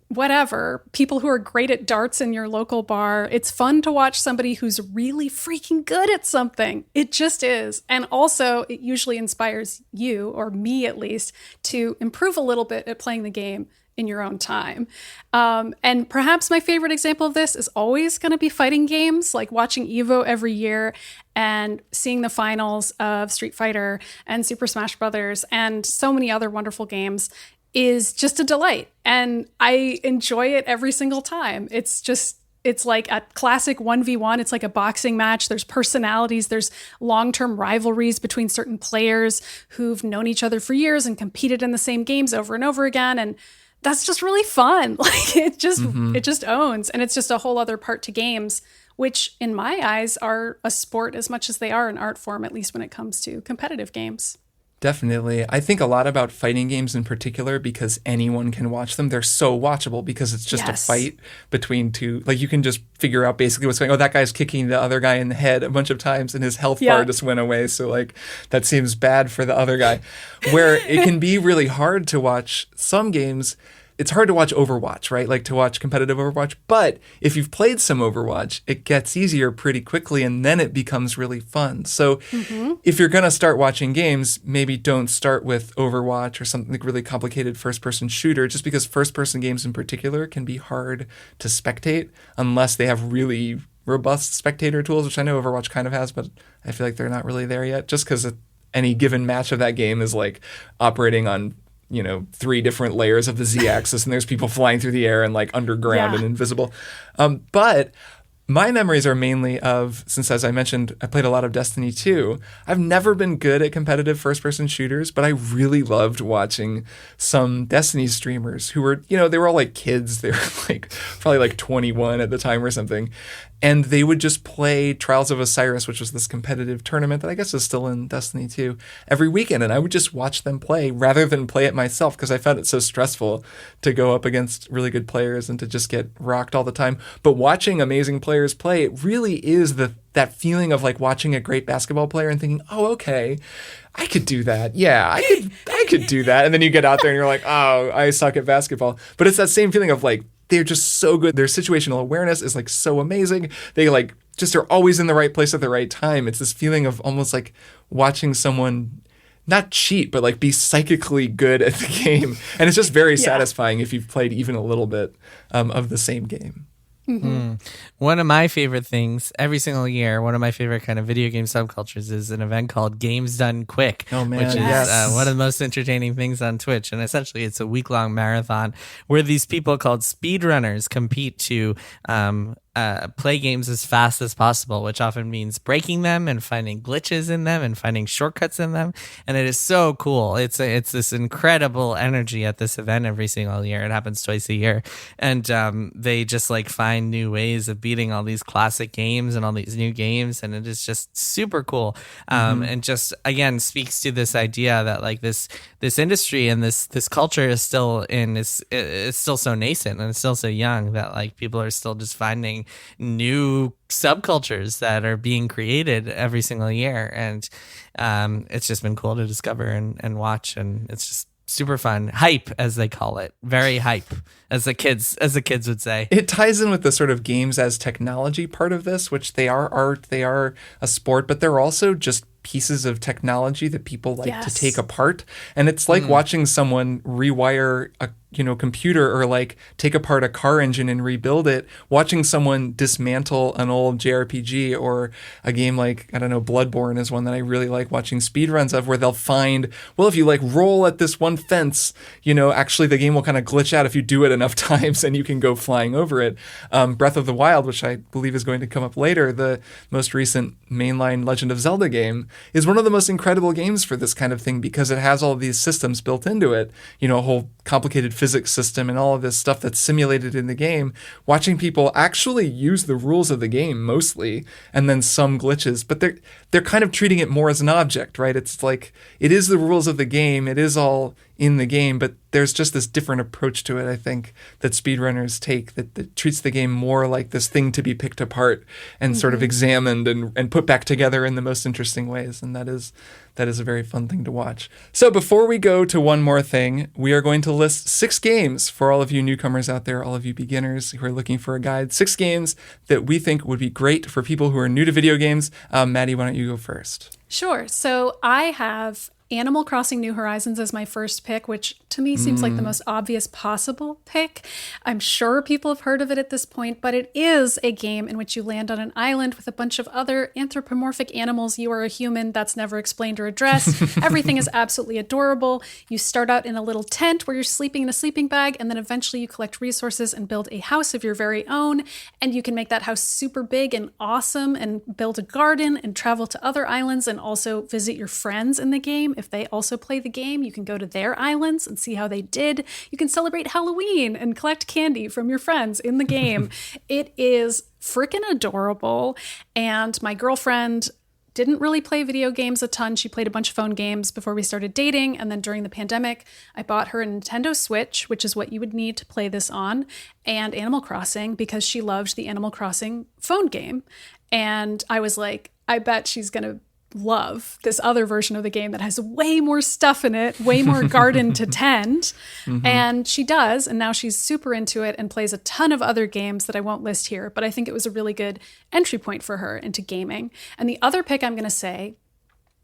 whatever, people who are great at darts in your local bar. It's fun to watch somebody who's really freaking good at something. It just is. And also, it usually inspires you, or me at least, to improve a little bit at playing the game in your own time. And perhaps my favorite example of this is always going to be fighting games, like watching EVO every year and seeing the finals of Street Fighter and Super Smash Brothers and so many other wonderful games is just a delight. And I enjoy it every single time. It's like a classic 1v1. It's like a boxing match. There's personalities. There's long-term rivalries between certain players who've known each other for years and competed in the same games over and over again. And that's just really fun. Like it just owns. And it's just a whole other part to games, which in my eyes are a sport as much as they are an art form, at least when it comes to competitive games. Definitely. I think a lot about fighting games in particular because anyone can watch them. They're so watchable because it's just a fight between two. Like you can just figure out basically what's going on. Oh, that guy's kicking the other guy in the head a bunch of times and his health bar just went away. So like that seems bad for the other guy. Where it can be really hard to watch some games. It's hard to watch Overwatch, right? Like to watch competitive Overwatch. But if you've played some Overwatch, it gets easier pretty quickly and then it becomes really fun. So if you're going to start watching games, maybe don't start with Overwatch or something like really complicated first-person shooter, just because first-person games in particular can be hard to spectate unless they have really robust spectator tools, which I know Overwatch kind of has, but I feel like they're not really there yet, just because any given match of that game is like operating on 3 different layers of the Z-axis, and there's people flying through the air and like underground and invisible. But my memories are mainly of, since as I mentioned, I played a lot of Destiny 2. I've never been good at competitive first-person shooters, but I really loved watching some Destiny streamers who were, they were all like kids. They were like probably like 21 at the time or something. And they would just play Trials of Osiris, which was this competitive tournament that I guess is still in Destiny 2, every weekend. And I would just watch them play rather than play it myself because I found it so stressful to go up against really good players and to just get rocked all the time. But watching amazing players play, it really is that feeling of like watching a great basketball player and thinking, oh, okay, I could do that. Yeah, I could do that. And then you get out there and you're like, oh, I suck at basketball. But it's that same feeling of like, they're just so good. Their situational awareness is like so amazing. They like just are always in the right place at the right time. It's this feeling of almost like watching someone not cheat, but like be psychically good at the game. And it's just very satisfying if you've played even a little bit of the same game. One of my favorite things every single year, one of my favorite kind of video game subcultures is an event called Games Done Quick, which is one of the most entertaining things on Twitch. And essentially it's a week-long marathon where these people called speedrunners compete to play games as fast as possible, which often means breaking them and finding glitches in them and finding shortcuts in them. And it is so cool. It's this incredible energy at this event every single year. It happens twice a year. And they just like find new ways of beating all these classic games and all these new games. And it is just super cool. And just, again, speaks to this idea that like this industry and this culture is still it's still so nascent and it's still so young that like people are still just finding new subcultures that are being created every single year. And it's just been cool to discover and watch. And it's just super fun. Hype, as they call it. Very hype, as the kids would say. It ties in with the sort of games as technology part of this, which they are art, they are a sport, but they're also just pieces of technology that people like to take apart. And it's like watching someone rewire a computer or like take apart a car engine and rebuild it. Watching someone dismantle an old JRPG or a game like, I don't know, Bloodborne is one that I really like watching speedruns of, where they'll find, well, if you like roll at this one fence, actually the game will kind of glitch out if you do it enough times and you can go flying over it. Breath of the Wild, which I believe is going to come up later, the most recent mainline Legend of Zelda game, is one of the most incredible games for this kind of thing because it has all these systems built into it, a whole complicated physics system and all of this stuff that's simulated in the game. Watching people actually use the rules of the game mostly, and then some glitches, but they're kind of treating it more as an object, right? It's like, it is the rules of the game. It is all in the game, but there's just this different approach to it, I think, that speedrunners take that treats the game more like this thing to be picked apart and sort of examined and put back together in the most interesting ways. And that is a very fun thing to watch. So before we go to one more thing, we are going to list 6 games for all of you newcomers out there, all of you beginners who are looking for a guide. 6 games that we think would be great for people who are new to video games. Maddy, why don't you go first? Sure. So I have Animal Crossing New Horizons as my first pick, which to me seems like the most obvious possible pick. I'm sure people have heard of it at this point, but it is a game in which you land on an island with a bunch of other anthropomorphic animals. You are a human. That's never explained or addressed. Everything is absolutely adorable. You start out in a little tent where you're sleeping in a sleeping bag, and then eventually you collect resources and build a house of your very own. And you can make that house super big and awesome and build a garden and travel to other islands and also visit your friends in the game. If they also play the game, you can go to their islands and see how they did. You can celebrate Halloween and collect candy from your friends in the game. It is freaking adorable. And my girlfriend didn't really play video games a ton. She played a bunch of phone games before we started dating. And then during the pandemic, I bought her a Nintendo Switch, which is what you would need to play this on, and Animal Crossing, because she loved the Animal Crossing phone game. And I was like, I bet she's going to love this other version of the game that has way more stuff in it, way more garden to tend. And she does. And now she's super into it and plays a ton of other games that I won't list here. But I think it was a really good entry point for her into gaming. And the other pick I'm going to say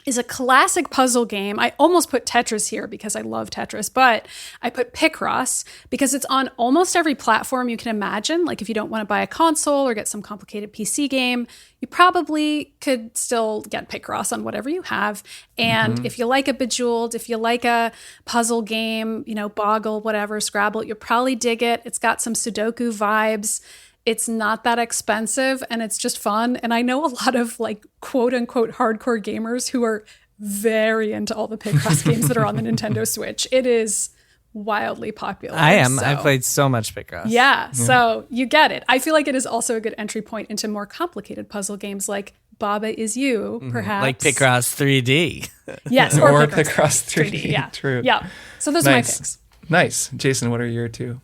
is a classic puzzle game. I almost put Tetris here because I love Tetris, but I put Picross because it's on almost every platform you can imagine. Like if you don't want to buy a console or get some complicated PC game, you probably could still get Picross on whatever you have. And if you like a Bejeweled, if you like a puzzle game, you know, Boggle, whatever, Scrabble, you'll probably dig it. It's got some Sudoku vibes. It's not that expensive and it's just fun. And I know a lot of like quote unquote hardcore gamers who are very into all the Picross games that are on the Nintendo Switch. It is wildly popular. I am. So. I played so much Picross. Yeah, so you get it. I feel like it is also a good entry point into more complicated puzzle games like Baba Is You, perhaps. Like Picross 3D. Yes, or Picross 3D. Yeah. True. Yeah. So those are my picks. Nice. Jason, what are your 2?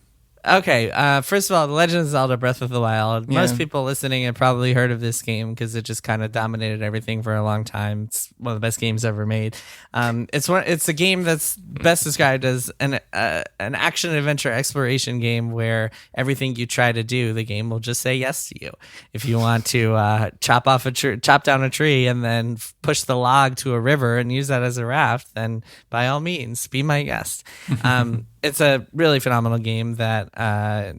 Okay, first of all, The Legend of Zelda Breath of the Wild. Yeah. Most people listening have probably heard of this game because it just kind of dominated everything for a long time. It's one of the best games ever made. It's a game that's best described as an action adventure exploration game where everything you try to do, the game will just say yes to you. If you want to chop down a tree and then push the log to a river and use that as a raft, then by all means, be my guest. It's a really phenomenal game that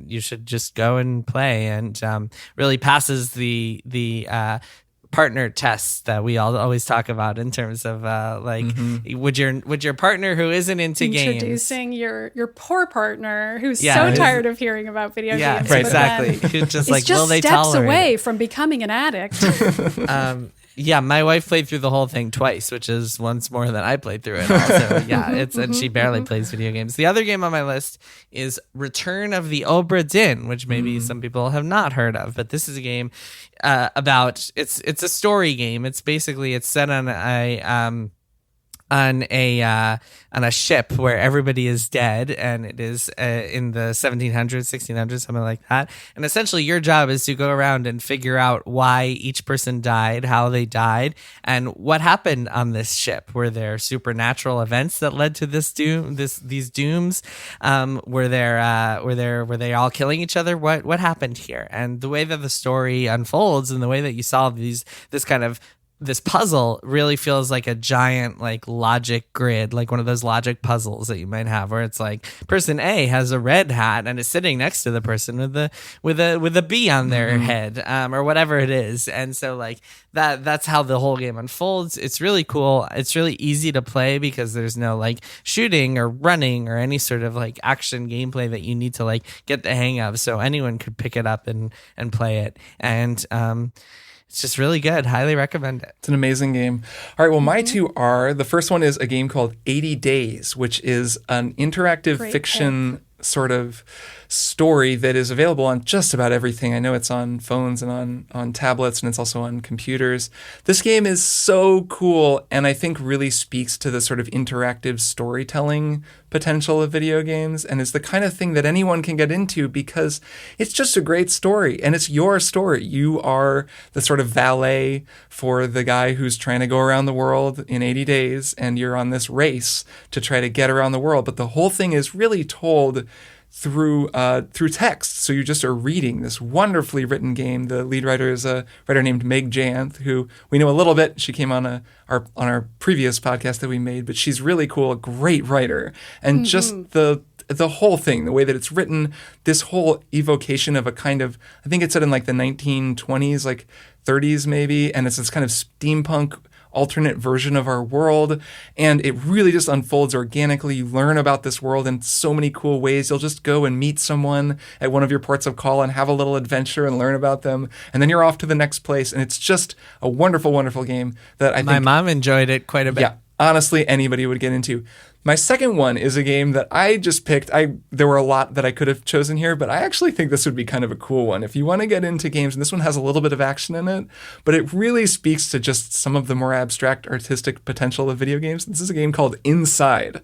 you should just go and play, and really passes the partner tests that we all always talk about in terms of would your partner who isn't into games, introducing your poor partner who's so tired of hearing about video games, right, exactly, who's just like, will they steps tolerate away it? From becoming an addict. Yeah, my wife played through the whole thing twice, which is once more than I played through it. Also, and she barely plays video games. The other game on my list is Return of the Obra Dinn, which maybe some people have not heard of, but this is a game about it's a story game. It's set on a ship where everybody is dead, and it is in the 1700s, 1600s, something like that. And essentially your job is to go around and figure out why each person died, how they died, and what happened on this ship. Were there supernatural events that led to these dooms? Were they all killing each other? What happened here? And the way that the story unfolds and the way that you solve this puzzle really feels like a giant logic grid, like one of those logic puzzles that you might have, where it's like person A has a red hat and is sitting next to the person with a bee on their head, or whatever it is. And so that's how the whole game unfolds. It's really cool. It's really easy to play because there's no shooting or running or any sort of action gameplay that you need to get the hang of. So anyone could pick it up and play it. And it's just really good. Highly recommend it. It's an amazing game. All right, well, my 2 are, the first one is a game called 80 Days, which is an interactive fiction sort of story that is available on just about everything. I know it's on phones and on tablets, and it's also on computers. This game is so cool, and I think really speaks to the sort of interactive storytelling potential of video games, and is the kind of thing that anyone can get into because it's just a great story, and it's your story. You are the sort of valet for the guy who's trying to go around the world in 80 days, and you're on this race to try to get around the world. But the whole thing is really told through text. So you just are reading this wonderfully written game. The lead writer is a writer named Meg Janth, who we know a little bit. She came on our previous podcast that we made, but she's really cool, a great writer. And just the whole thing, the way that it's written, this whole evocation of a kind of, I think it said in like the 1920s, like 30s maybe, and it's this kind of steampunk alternate version of our world, and it really just unfolds organically. You learn about this world in so many cool ways. You'll just go and meet someone at one of your ports of call and have a little adventure and learn about them, and then you're off to the next place, and it's just a wonderful, wonderful game that I think my mom enjoyed it quite a bit. Yeah, honestly, anybody would get into. My second one is a game that I just picked. There were a lot that I could have chosen here, but I actually think this would be kind of a cool one. If you want to get into games, and this one has a little bit of action in it, but it really speaks to just some of the more abstract artistic potential of video games. This is a game called Inside,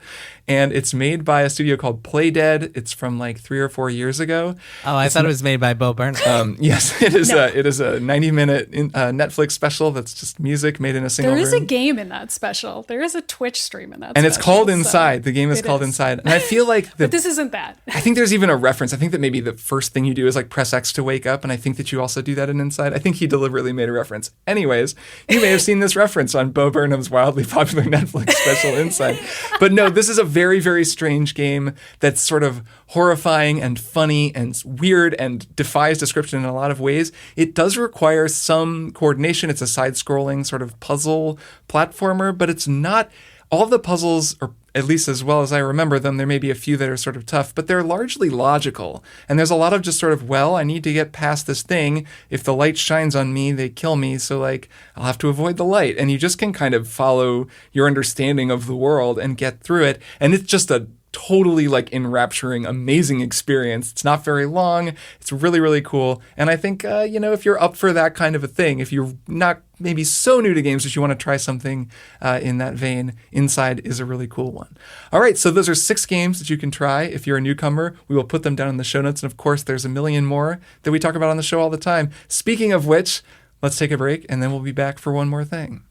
and it's made by a studio called Playdead. It's from like 3 or 4 years ago. Oh, I thought it was made by Bo Burnham. Yes, it is. It is a 90-minute Netflix special that's just music made in a single room. There is a game in that special. There is a Twitch stream in that and special. It's called Inside. The game is called Inside. And I feel like but this isn't that. I think there's even a reference. I think that maybe the first thing you do is like press X to wake up, and I think that you also do that in Inside. I think he deliberately made a reference. Anyways, you may have seen this reference on Bo Burnham's wildly popular Netflix special Inside. But no, this is a very, very strange game that's sort of horrifying and funny and weird and defies description in a lot of ways. It does require some coordination. It's a side-scrolling sort of puzzle platformer, but it's not... All of the puzzles, or at least as well as I remember them, there may be a few that are sort of tough, but they're largely logical. And there's a lot of just sort of, well, I need to get past this thing. If the light shines on me, they kill me. So like, I'll have to avoid the light. And you just can kind of follow your understanding of the world and get through it. And it's just a totally like enrapturing, amazing experience. It's not very long. It's really, really cool. And I think, if you're up for that kind of a thing, if you're not maybe so new to games that you want to try something in that vein, Inside is a really cool one. All right, so those are 6 games that you can try. If you're a newcomer, we will put them down in the show notes. And of course, there's a million more that we talk about on the show all the time. Speaking of which, let's take a break and then we'll be back for one more thing.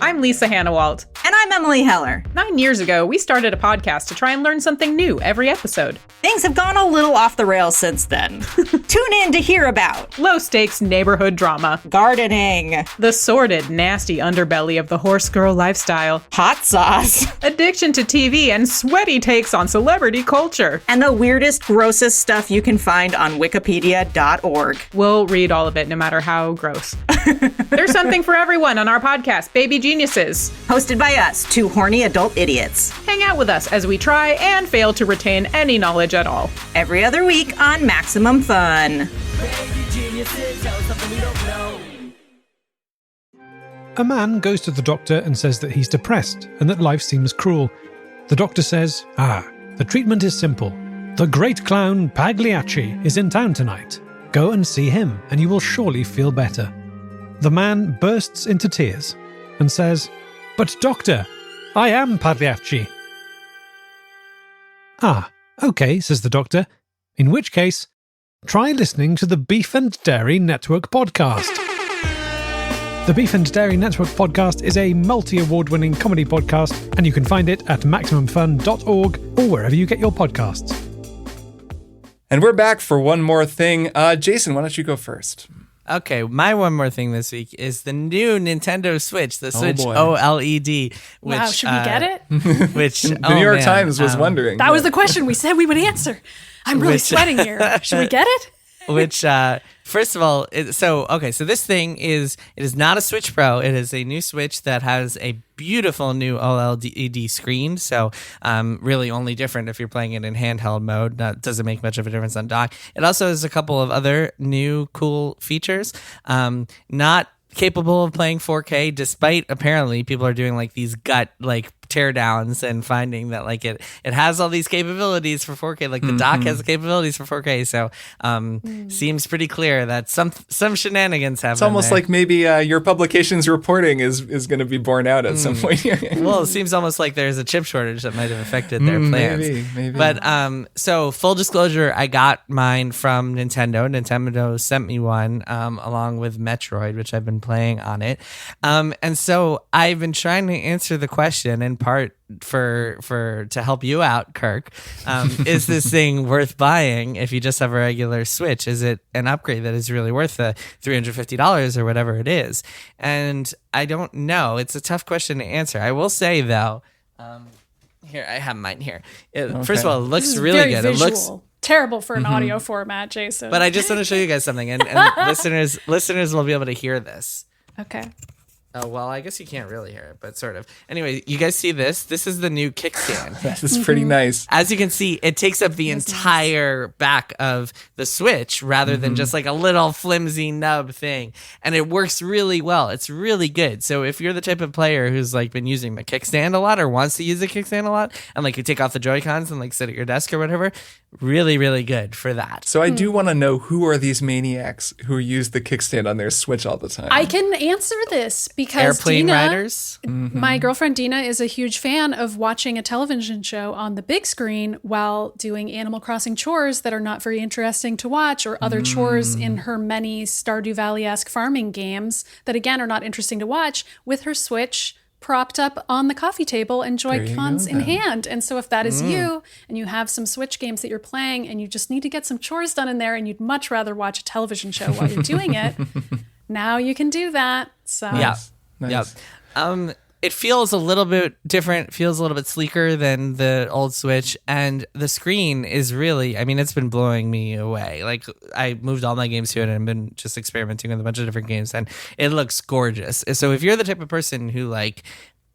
I'm Lisa Hannawalt. And I'm Emily Heller. 9 years ago, we started a podcast to try and learn something new every episode. Things have gone a little off the rails since then. Tune in to hear about low-stakes neighborhood drama, gardening, the sordid, nasty underbelly of the horse girl lifestyle, hot sauce, addiction to TV, and sweaty takes on celebrity culture, and the weirdest, grossest stuff you can find on wikipedia.org. We'll read all of it, no matter how gross. There's something for everyone on our podcast, Baby Geniuses. Hosted by us, 2 horny adult idiots. Hang out with us as we try and fail to retain any knowledge at all. Every other week on Maximum Fun. A man goes to the doctor and says that he's depressed and that life seems cruel. The doctor says, the treatment is simple. The great clown Pagliacci is in town tonight. Go and see him and you will surely feel better. The man bursts into tears and says, "But doctor, I am Pagliacci." Okay, says the doctor. In which case, try listening to the Beef and Dairy Network podcast. The Beef and Dairy Network podcast is a multi-award-winning comedy podcast, and you can find it at MaximumFun.org or wherever you get your podcasts. And we're back for one more thing. Jason, why don't you go first? Okay, my one more thing this week is the new Nintendo Switch, the Switch boy. OLED. Which, Wow, should we get it? Which the New York Times was wondering. That was the question we said we would answer. I'm really sweating here. Should we get it? Which, first of all, so this thing it is not a Switch Pro. It is a new Switch that has a beautiful new OLED screen. So really only different if you're playing it in handheld mode. That doesn't make much of a difference on dock. It also has a couple of other new cool features. Not capable of playing 4K, despite apparently people are doing like these gut like teardowns and finding that like it has all these capabilities for 4K. Like the dock has the capabilities for 4K. So seems pretty clear that some shenanigans have. It's almost like maybe your publication's reporting is going to be borne out at some point here. Well, it seems almost like there's a chip shortage that might have affected their plans. Maybe. But so full disclosure, I got mine from Nintendo. Nintendo sent me one along with Metroid, which I've been playing on it. And so I've been trying to answer the question in part for to help you out, Kirk. Is this thing worth buying if you just have a regular Switch? Is it an upgrade that is really worth the $350 or whatever it is? And I don't know. It's a tough question to answer. I will say though, here I have mine here. First of all, it looks really very good. Visual. It looks terrible for an audio format, Jason. But I just want to show you guys something, and listeners will be able to hear this. Okay. Oh, well, I guess you can't really hear it, but sort of. Anyway, you guys see this? This is the new kickstand. This is pretty nice. As you can see, it takes up the entire back of the Switch rather than just like a little flimsy nub thing. And it works really well. It's really good. So if you're the type of player who's like been using the kickstand a lot or wants to use the kickstand a lot, and like you take off the Joy-Cons and like sit at your desk or whatever, really, really good for that. So I do want to know, who are these maniacs who use the kickstand on their Switch all the time? I can answer this because Airplane Dina, riders. my girlfriend Dina, is a huge fan of watching a television show on the big screen while doing Animal Crossing chores that are not very interesting to watch, or other chores in her many Stardew Valley-esque farming games that, again, are not interesting to watch, with her Switch propped up on the coffee table and Joy-Cons in hand. And so if that is you, and you have some Switch games that you're playing and you just need to get some chores done in there and you'd much rather watch a television show while you're doing it, now you can do that. So Nice. Yep. It feels a little bit different, feels a little bit sleeker than the old Switch, and the screen is really, I mean, it's been blowing me away. Like, I moved all my games to it and I've been just experimenting with a bunch of different games, and it looks gorgeous. So if you're the type of person who like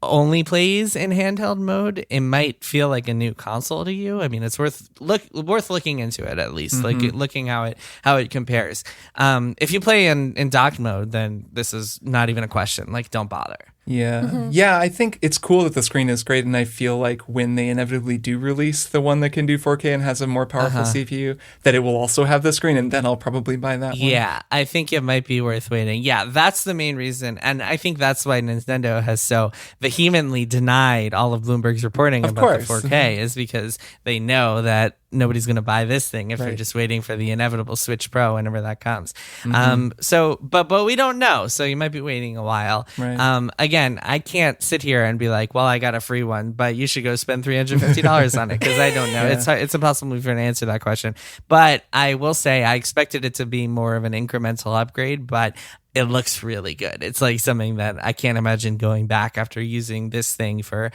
only plays in handheld mode, it might feel like a new console to you. I mean, it's worth looking into it at least, like looking how it compares. If you play in docked mode, then this is not even a question. Like, don't bother. Yeah. Yeah, I think it's cool that the screen is great, and I feel like when they inevitably do release the one that can do 4K and has a more powerful CPU, that it will also have the screen, and then I'll probably buy that one. Yeah, I think it might be worth waiting. Yeah, that's the main reason, and I think that's why Nintendo has so vehemently denied all of Bloomberg's reporting about the 4K, is because they know that nobody's going to buy this thing if they're just waiting for the inevitable Switch Pro whenever that comes. But we don't know, so you might be waiting a while. Right. Again, I can't sit here and be like, well, I got a free one, but you should go spend $350 on it, because I don't know. It's impossible for me to answer that question. But I will say I expected it to be more of an incremental upgrade, but it looks really good. It's like something that I can't imagine going back after using this thing for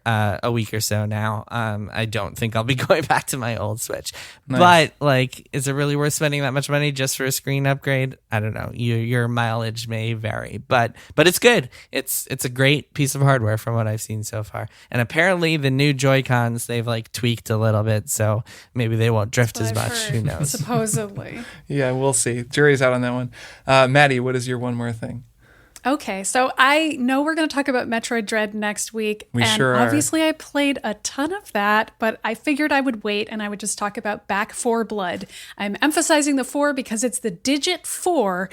a week or so now. I don't think I'll be going back to my old Switch. Nice. But like, is it really worth spending that much money just for a screen upgrade? I don't know. Your mileage may vary, but it's good. It's a great piece of hardware from what I've seen so far. And apparently the new Joy-Cons, they've like tweaked a little bit, so maybe they won't drift as much. Who knows? Supposedly. Yeah, we'll see. Jury's out on that one. Maddy, what is your one more thing? Okay, so I know we're going to talk about Metroid Dread next week. We sure are. Obviously, I played a ton of that, but I figured I would wait and I would just talk about Back 4 Blood. I'm emphasizing the 4 because it's the digit 4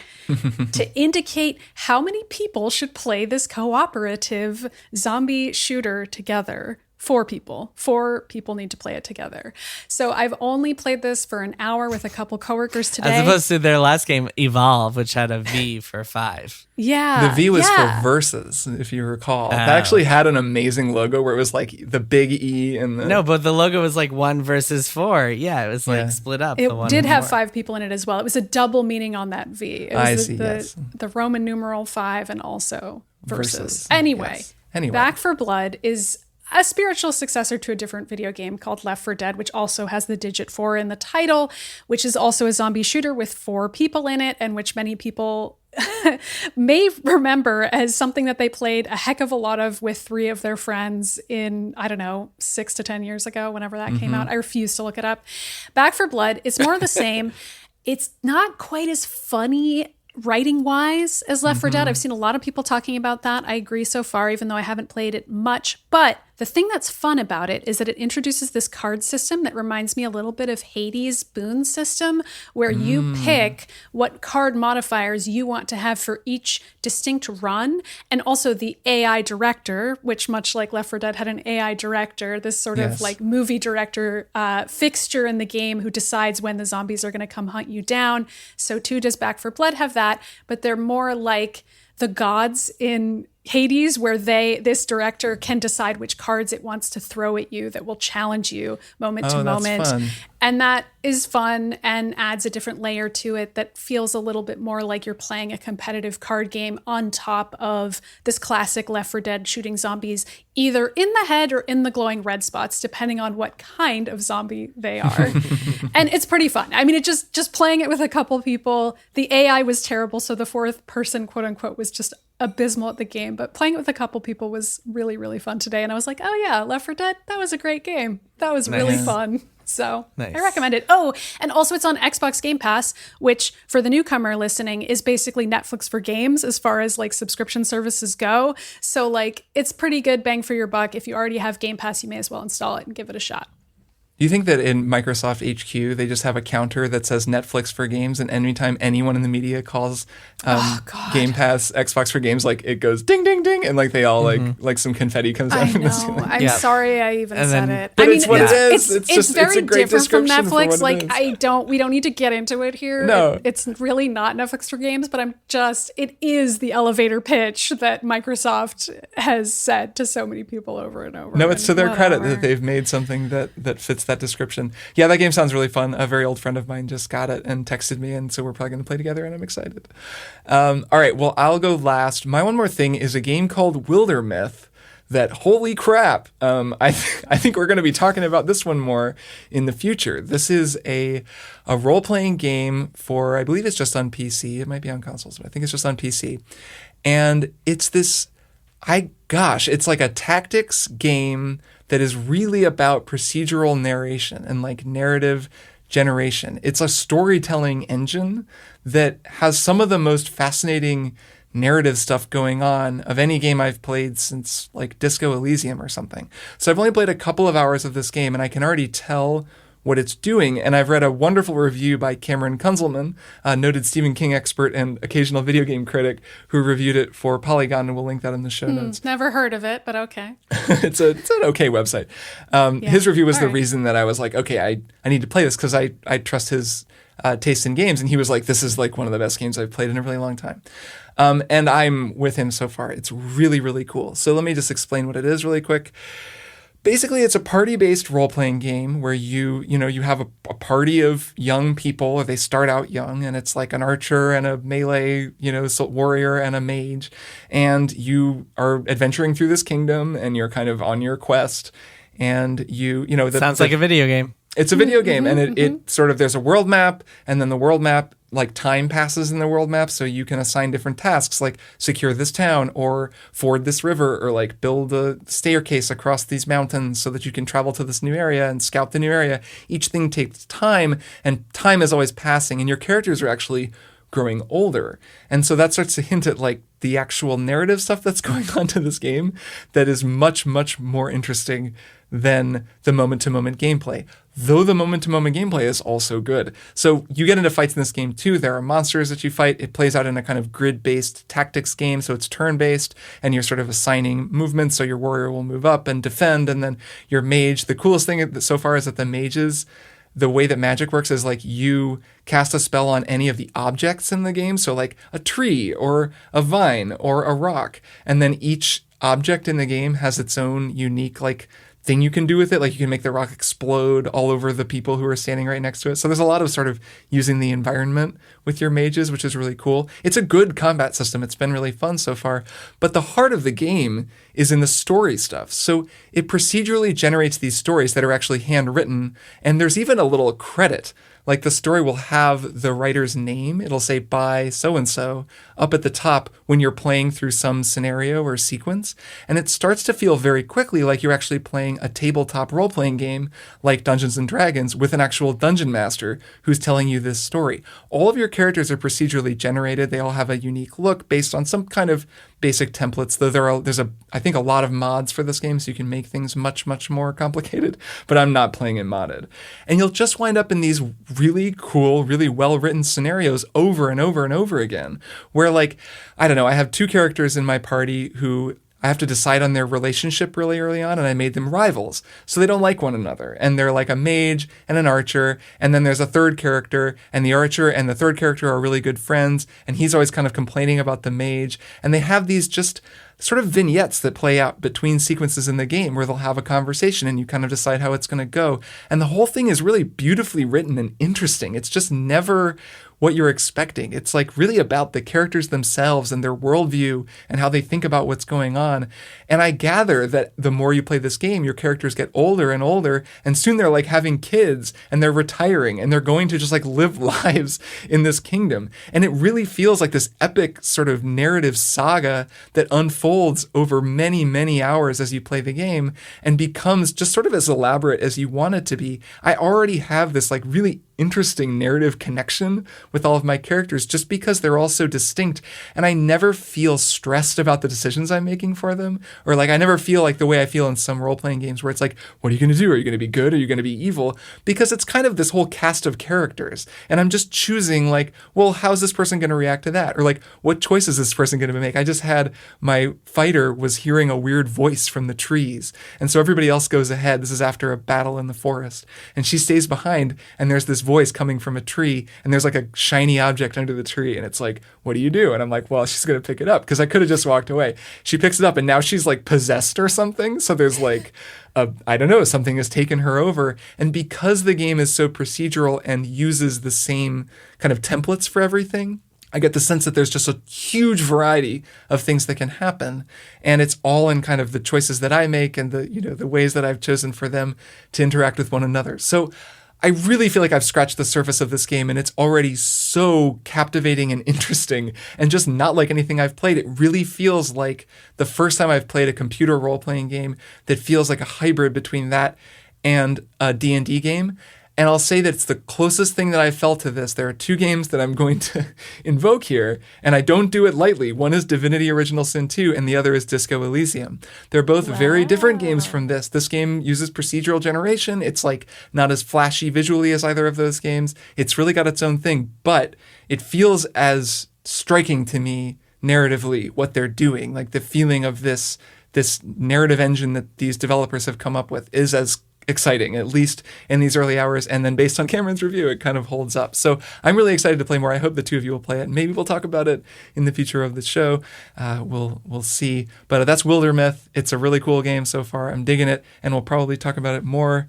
to indicate how many people should play this cooperative zombie shooter together. 4 people. 4 people need to play it together. So I've only played this for an hour with a couple coworkers today. As opposed to their last game, Evolve, which had a V for 5. Yeah. The V was for versus, if you recall. That actually had an amazing logo where it was like the big E and the... No, but the logo was like 1 versus 4. Yeah, it was like split up. It the 1 did and have 4. 5 people in it as well. It was a double meaning on that V. It was the Roman numeral 5 and also versus. Anyway, Back 4 Blood is a spiritual successor to a different video game called Left 4 Dead, which also has the digit 4 in the title, which is also a zombie shooter with 4 people in it, and which many people may remember as something that they played a heck of a lot of with 3 of their friends in, I don't know, 6 to 10 years ago, whenever that came out. I refuse to look it up. Back 4 Blood is more of the same. It's not quite as funny writing wise as Left 4 Dead. I've seen a lot of people talking about that. I agree so far, even though I haven't played it much. But the thing that's fun about it is that it introduces this card system that reminds me a little bit of Hades' boon system, where you pick what card modifiers you want to have for each distinct run. And also the AI director, which much like Left 4 Dead had an AI director, this sort of like movie director fixture in the game who decides when the zombies are going to come hunt you down. So too does Back 4 Blood have that, but they're more like the gods in Hades, where this director can decide which cards it wants to throw at you that will challenge you moment to moment. Fun. And that is fun and adds a different layer to it that feels a little bit more like you're playing a competitive card game on top of this classic Left 4 Dead shooting zombies either in the head or in the glowing red spots, depending on what kind of zombie they are. And it's pretty fun. I mean, it just playing it with a couple people. The AI was terrible, so the fourth person, quote unquote, was just abysmal at the game, but playing it with a couple people was really, really fun today. And I was like, oh yeah, Left 4 Dead, that was a great game. That was really fun. So I recommend it. Oh, and also it's on Xbox Game Pass, which for the newcomer listening is basically Netflix for games as far as like subscription services go. So like it's pretty good bang for your buck. If you already have Game Pass, you may as well install it and give it a shot. Do you think that in Microsoft HQ, they just have a counter that says Netflix for games, and anytime anyone in the media calls Game Pass Xbox for games, like it goes ding, ding, ding, and like they all like some confetti comes out from the ceiling. I'm sorry I even said it. But I mean, it's what it is. It's very a great different from description Netflix. for what Like we don't need to get into it here. No. It's really not Netflix for games, but it is the elevator pitch that Microsoft has said to so many people over and over. No, it's to their credit that they've made something that fits that description. Yeah, that game sounds really fun. A very old friend of mine just got it and texted me, and so we're probably going to play together, and I'm excited. All right, well, I'll go last. My one more thing is a game called Wildermyth that, holy crap, I think we're going to be talking about this one more in the future. This is a role-playing game for, I believe it's just on PC. It might be on consoles, but I think it's just on PC. And it's this, it's like a tactics game that is really about procedural narration and like narrative generation. It's a storytelling engine that has some of the most fascinating narrative stuff going on of any game I've played since like Disco Elysium or something. So I've only played a couple of hours of this game, and I can already tell what it's doing. And I've read a wonderful review by Cameron Kunzelman, a noted Stephen King expert and occasional video game critic, who reviewed it for Polygon, and we'll link that in the show notes. Never heard of it, but okay. It's an okay website. His review was the reason that I was like, okay, I need to play this because I trust his taste in games. And he was like, this is like one of the best games I've played in a really long time. And I'm with him so far. It's really, really cool. So let me just explain what it is really quick. Basically, it's a party-based role-playing game where you have a party of young people, or they start out young, and it's like an archer and a melee, warrior and a mage, and you are adventuring through this kingdom, and you're kind of on your quest, and sounds like a video game. It's a video game, and it sort of, there's a world map, and then the world map, like time passes in the world map, so you can assign different tasks, like secure this town, or ford this river, or like build a staircase across these mountains so that you can travel to this new area and scout the new area. Each thing takes time, and time is always passing, and your characters are actually growing older. And so that starts to hint at like the actual narrative stuff that's going on to this game that is much, much more interesting than the moment-to-moment gameplay, though the moment-to-moment gameplay is also good. So you get into fights in this game too. There are monsters that you fight. It plays out in a kind of grid-based tactics game, so it's turn-based, and you're sort of assigning movements, so your warrior will move up and defend, and then your mage. The coolest thing so far is that the mages, the way that magic works is like you cast a spell on any of the objects in the game, so like a tree or a vine or a rock, and then each object in the game has its own unique like thing you can do with it. Like you can make the rock explode all over the people who are standing right next to it. So there's a lot of sort of using the environment with your mages, which is really cool. It's a good combat system. It's been really fun so far. But the heart of the game is in the story stuff. So it procedurally generates these stories that are actually handwritten. And there's even a little credit. Like the story will have the writer's name. It'll say by so-and-so up at the top when you're playing through some scenario or sequence. And it starts to feel very quickly like you're actually playing a tabletop role-playing game like Dungeons & Dragons with an actual dungeon master who's telling you this story. All of your characters are procedurally generated. They all have a unique look based on some kind of basic templates, though there's I think a lot of mods for this game, so you can make things much, much more complicated, but I'm not playing it modded. And you'll just wind up in these really cool, really well-written scenarios over and over and over again, where like, I don't know, I have 2 characters in my party who I have to decide on their relationship really early on, and I made them rivals. So they don't like one another. And they're like a mage and an archer, and then there's a third character, and the archer and the third character are really good friends, and he's always kind of complaining about the mage. And they have these just sort of vignettes that play out between sequences in the game where they'll have a conversation and you kind of decide how it's going to go. And the whole thing is really beautifully written and interesting. It's just never what you're expecting. It's like really about the characters themselves and their worldview and how they think about what's going on. And I gather that the more you play this game, your characters get older and older, and soon they're like having kids and they're retiring and they're going to just like live lives in this kingdom. And it really feels like this epic sort of narrative saga that unfolds over many, many hours as you play the game and becomes just sort of as elaborate as you want it to be. I already have this like really interesting narrative connection with all of my characters just because they're all so distinct, and I never feel stressed about the decisions I'm making for them, or like I never feel like the way I feel in some role-playing games where it's like, what are you going to do? Are you going to be good? Are you going to be evil? Because it's kind of this whole cast of characters, and I'm just choosing like, well, how's this person going to react to that? Or like, what choice is this person going to make? I just had my fighter was hearing a weird voice from the trees, and so everybody else goes ahead. This is after a battle in the forest, and she stays behind, and there's this voice coming from a tree, and there's like a shiny object under the tree, and it's like, what do you do? And I'm like, well, she's gonna pick it up, because I could have just walked away. She picks it up, and now she's like possessed or something, so there's like I don't know, something has taken her over. And because the game is so procedural and uses the same kind of templates for everything, I get the sense that there's just a huge variety of things that can happen, and it's all in kind of the choices that I make and the ways that I've chosen for them to interact with one another. So I really feel like I've scratched the surface of this game, and it's already so captivating and interesting and just not like anything I've played. It really feels like the first time I've played a computer role-playing game that feels like a hybrid between that and a D&D game. And I'll say that it's the closest thing that I've felt to this. There are 2 games that I'm going to invoke here, and I don't do it lightly. One is Divinity Original Sin 2, and the other is Disco Elysium. They're both very different games from this. This game uses procedural generation. It's like not as flashy visually as either of those games. It's really got its own thing, but it feels as striking to me narratively what they're doing. Like the feeling of this narrative engine that these developers have come up with is as exciting, at least in these early hours. And then based on Cameron's review, it kind of holds up. So I'm really excited to play more. I hope the 2 of you will play it. Maybe we'll talk about it in the future of the show. We'll see. But that's Wildermyth. It's a really cool game so far. I'm digging it, and we'll probably talk about it more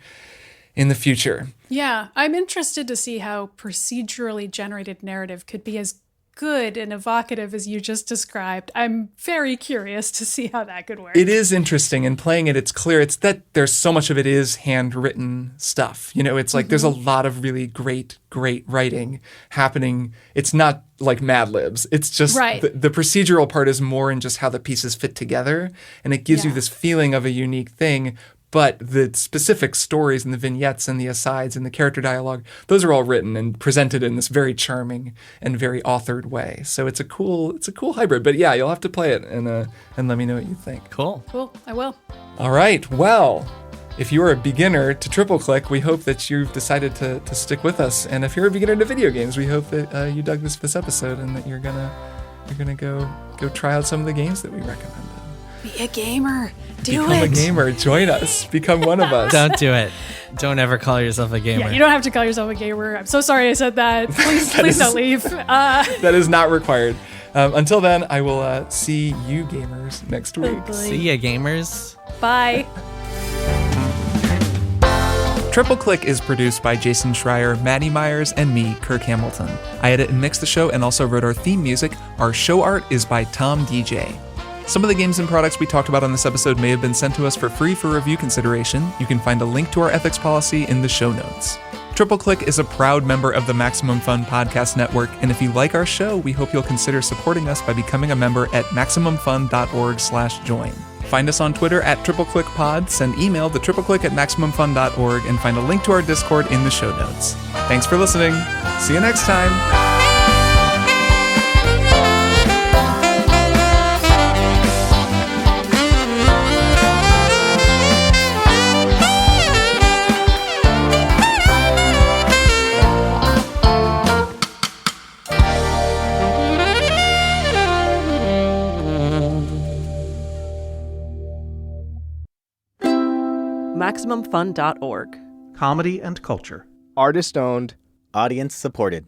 in the future. Yeah, I'm interested to see how procedurally generated narrative could be as good and evocative as you just described. I'm very curious to see how that could work. It is interesting, and playing it, it's clear. It's that there's so much of it is handwritten stuff. It's like there's a lot of really great writing happening. It's not like Mad Libs. It's just the procedural part is more in just how the pieces fit together, and it gives you this feeling of a unique thing. But the specific stories and the vignettes and the asides and the character dialogue, those are all written and presented in this very charming and very authored way. So it's a cool hybrid. But yeah, you'll have to play it and let me know what you think. Cool. I will. All right. Well, if you're a beginner to triple click, we hope that you've decided to stick with us. And if you're a beginner to video games, we hope that you dug this episode and that you're gonna go try out some of the games that we recommended. Be a gamer. Become a gamer. Join us. Become one of us. Don't do it. Don't ever call yourself a gamer. Yeah, you don't have to call yourself a gamer. I'm so sorry I said that. Please don't leave. That is not required. Until then, I will see you gamers next week. See ya, gamers. Bye. Triple Click is produced by Jason Schreier, Maddy Myers, and me, Kirk Hamilton. I edit and mix the show and also wrote our theme music. Our show art is by Tom DJ. Some of the games and products we talked about on this episode may have been sent to us for free for review consideration. You can find a link to our ethics policy in the show notes. Triple Click is a proud member of the Maximum Fun Podcast Network, and if you like our show, we hope you'll consider supporting us by becoming a member at MaximumFun.org/join. Find us on Twitter at TripleClickPod, send email to tripleclick@MaximumFun.org, and find a link to our Discord in the show notes. Thanks for listening. See you next time. MaximumFun.org. Comedy and culture. Artist owned. Audience supported.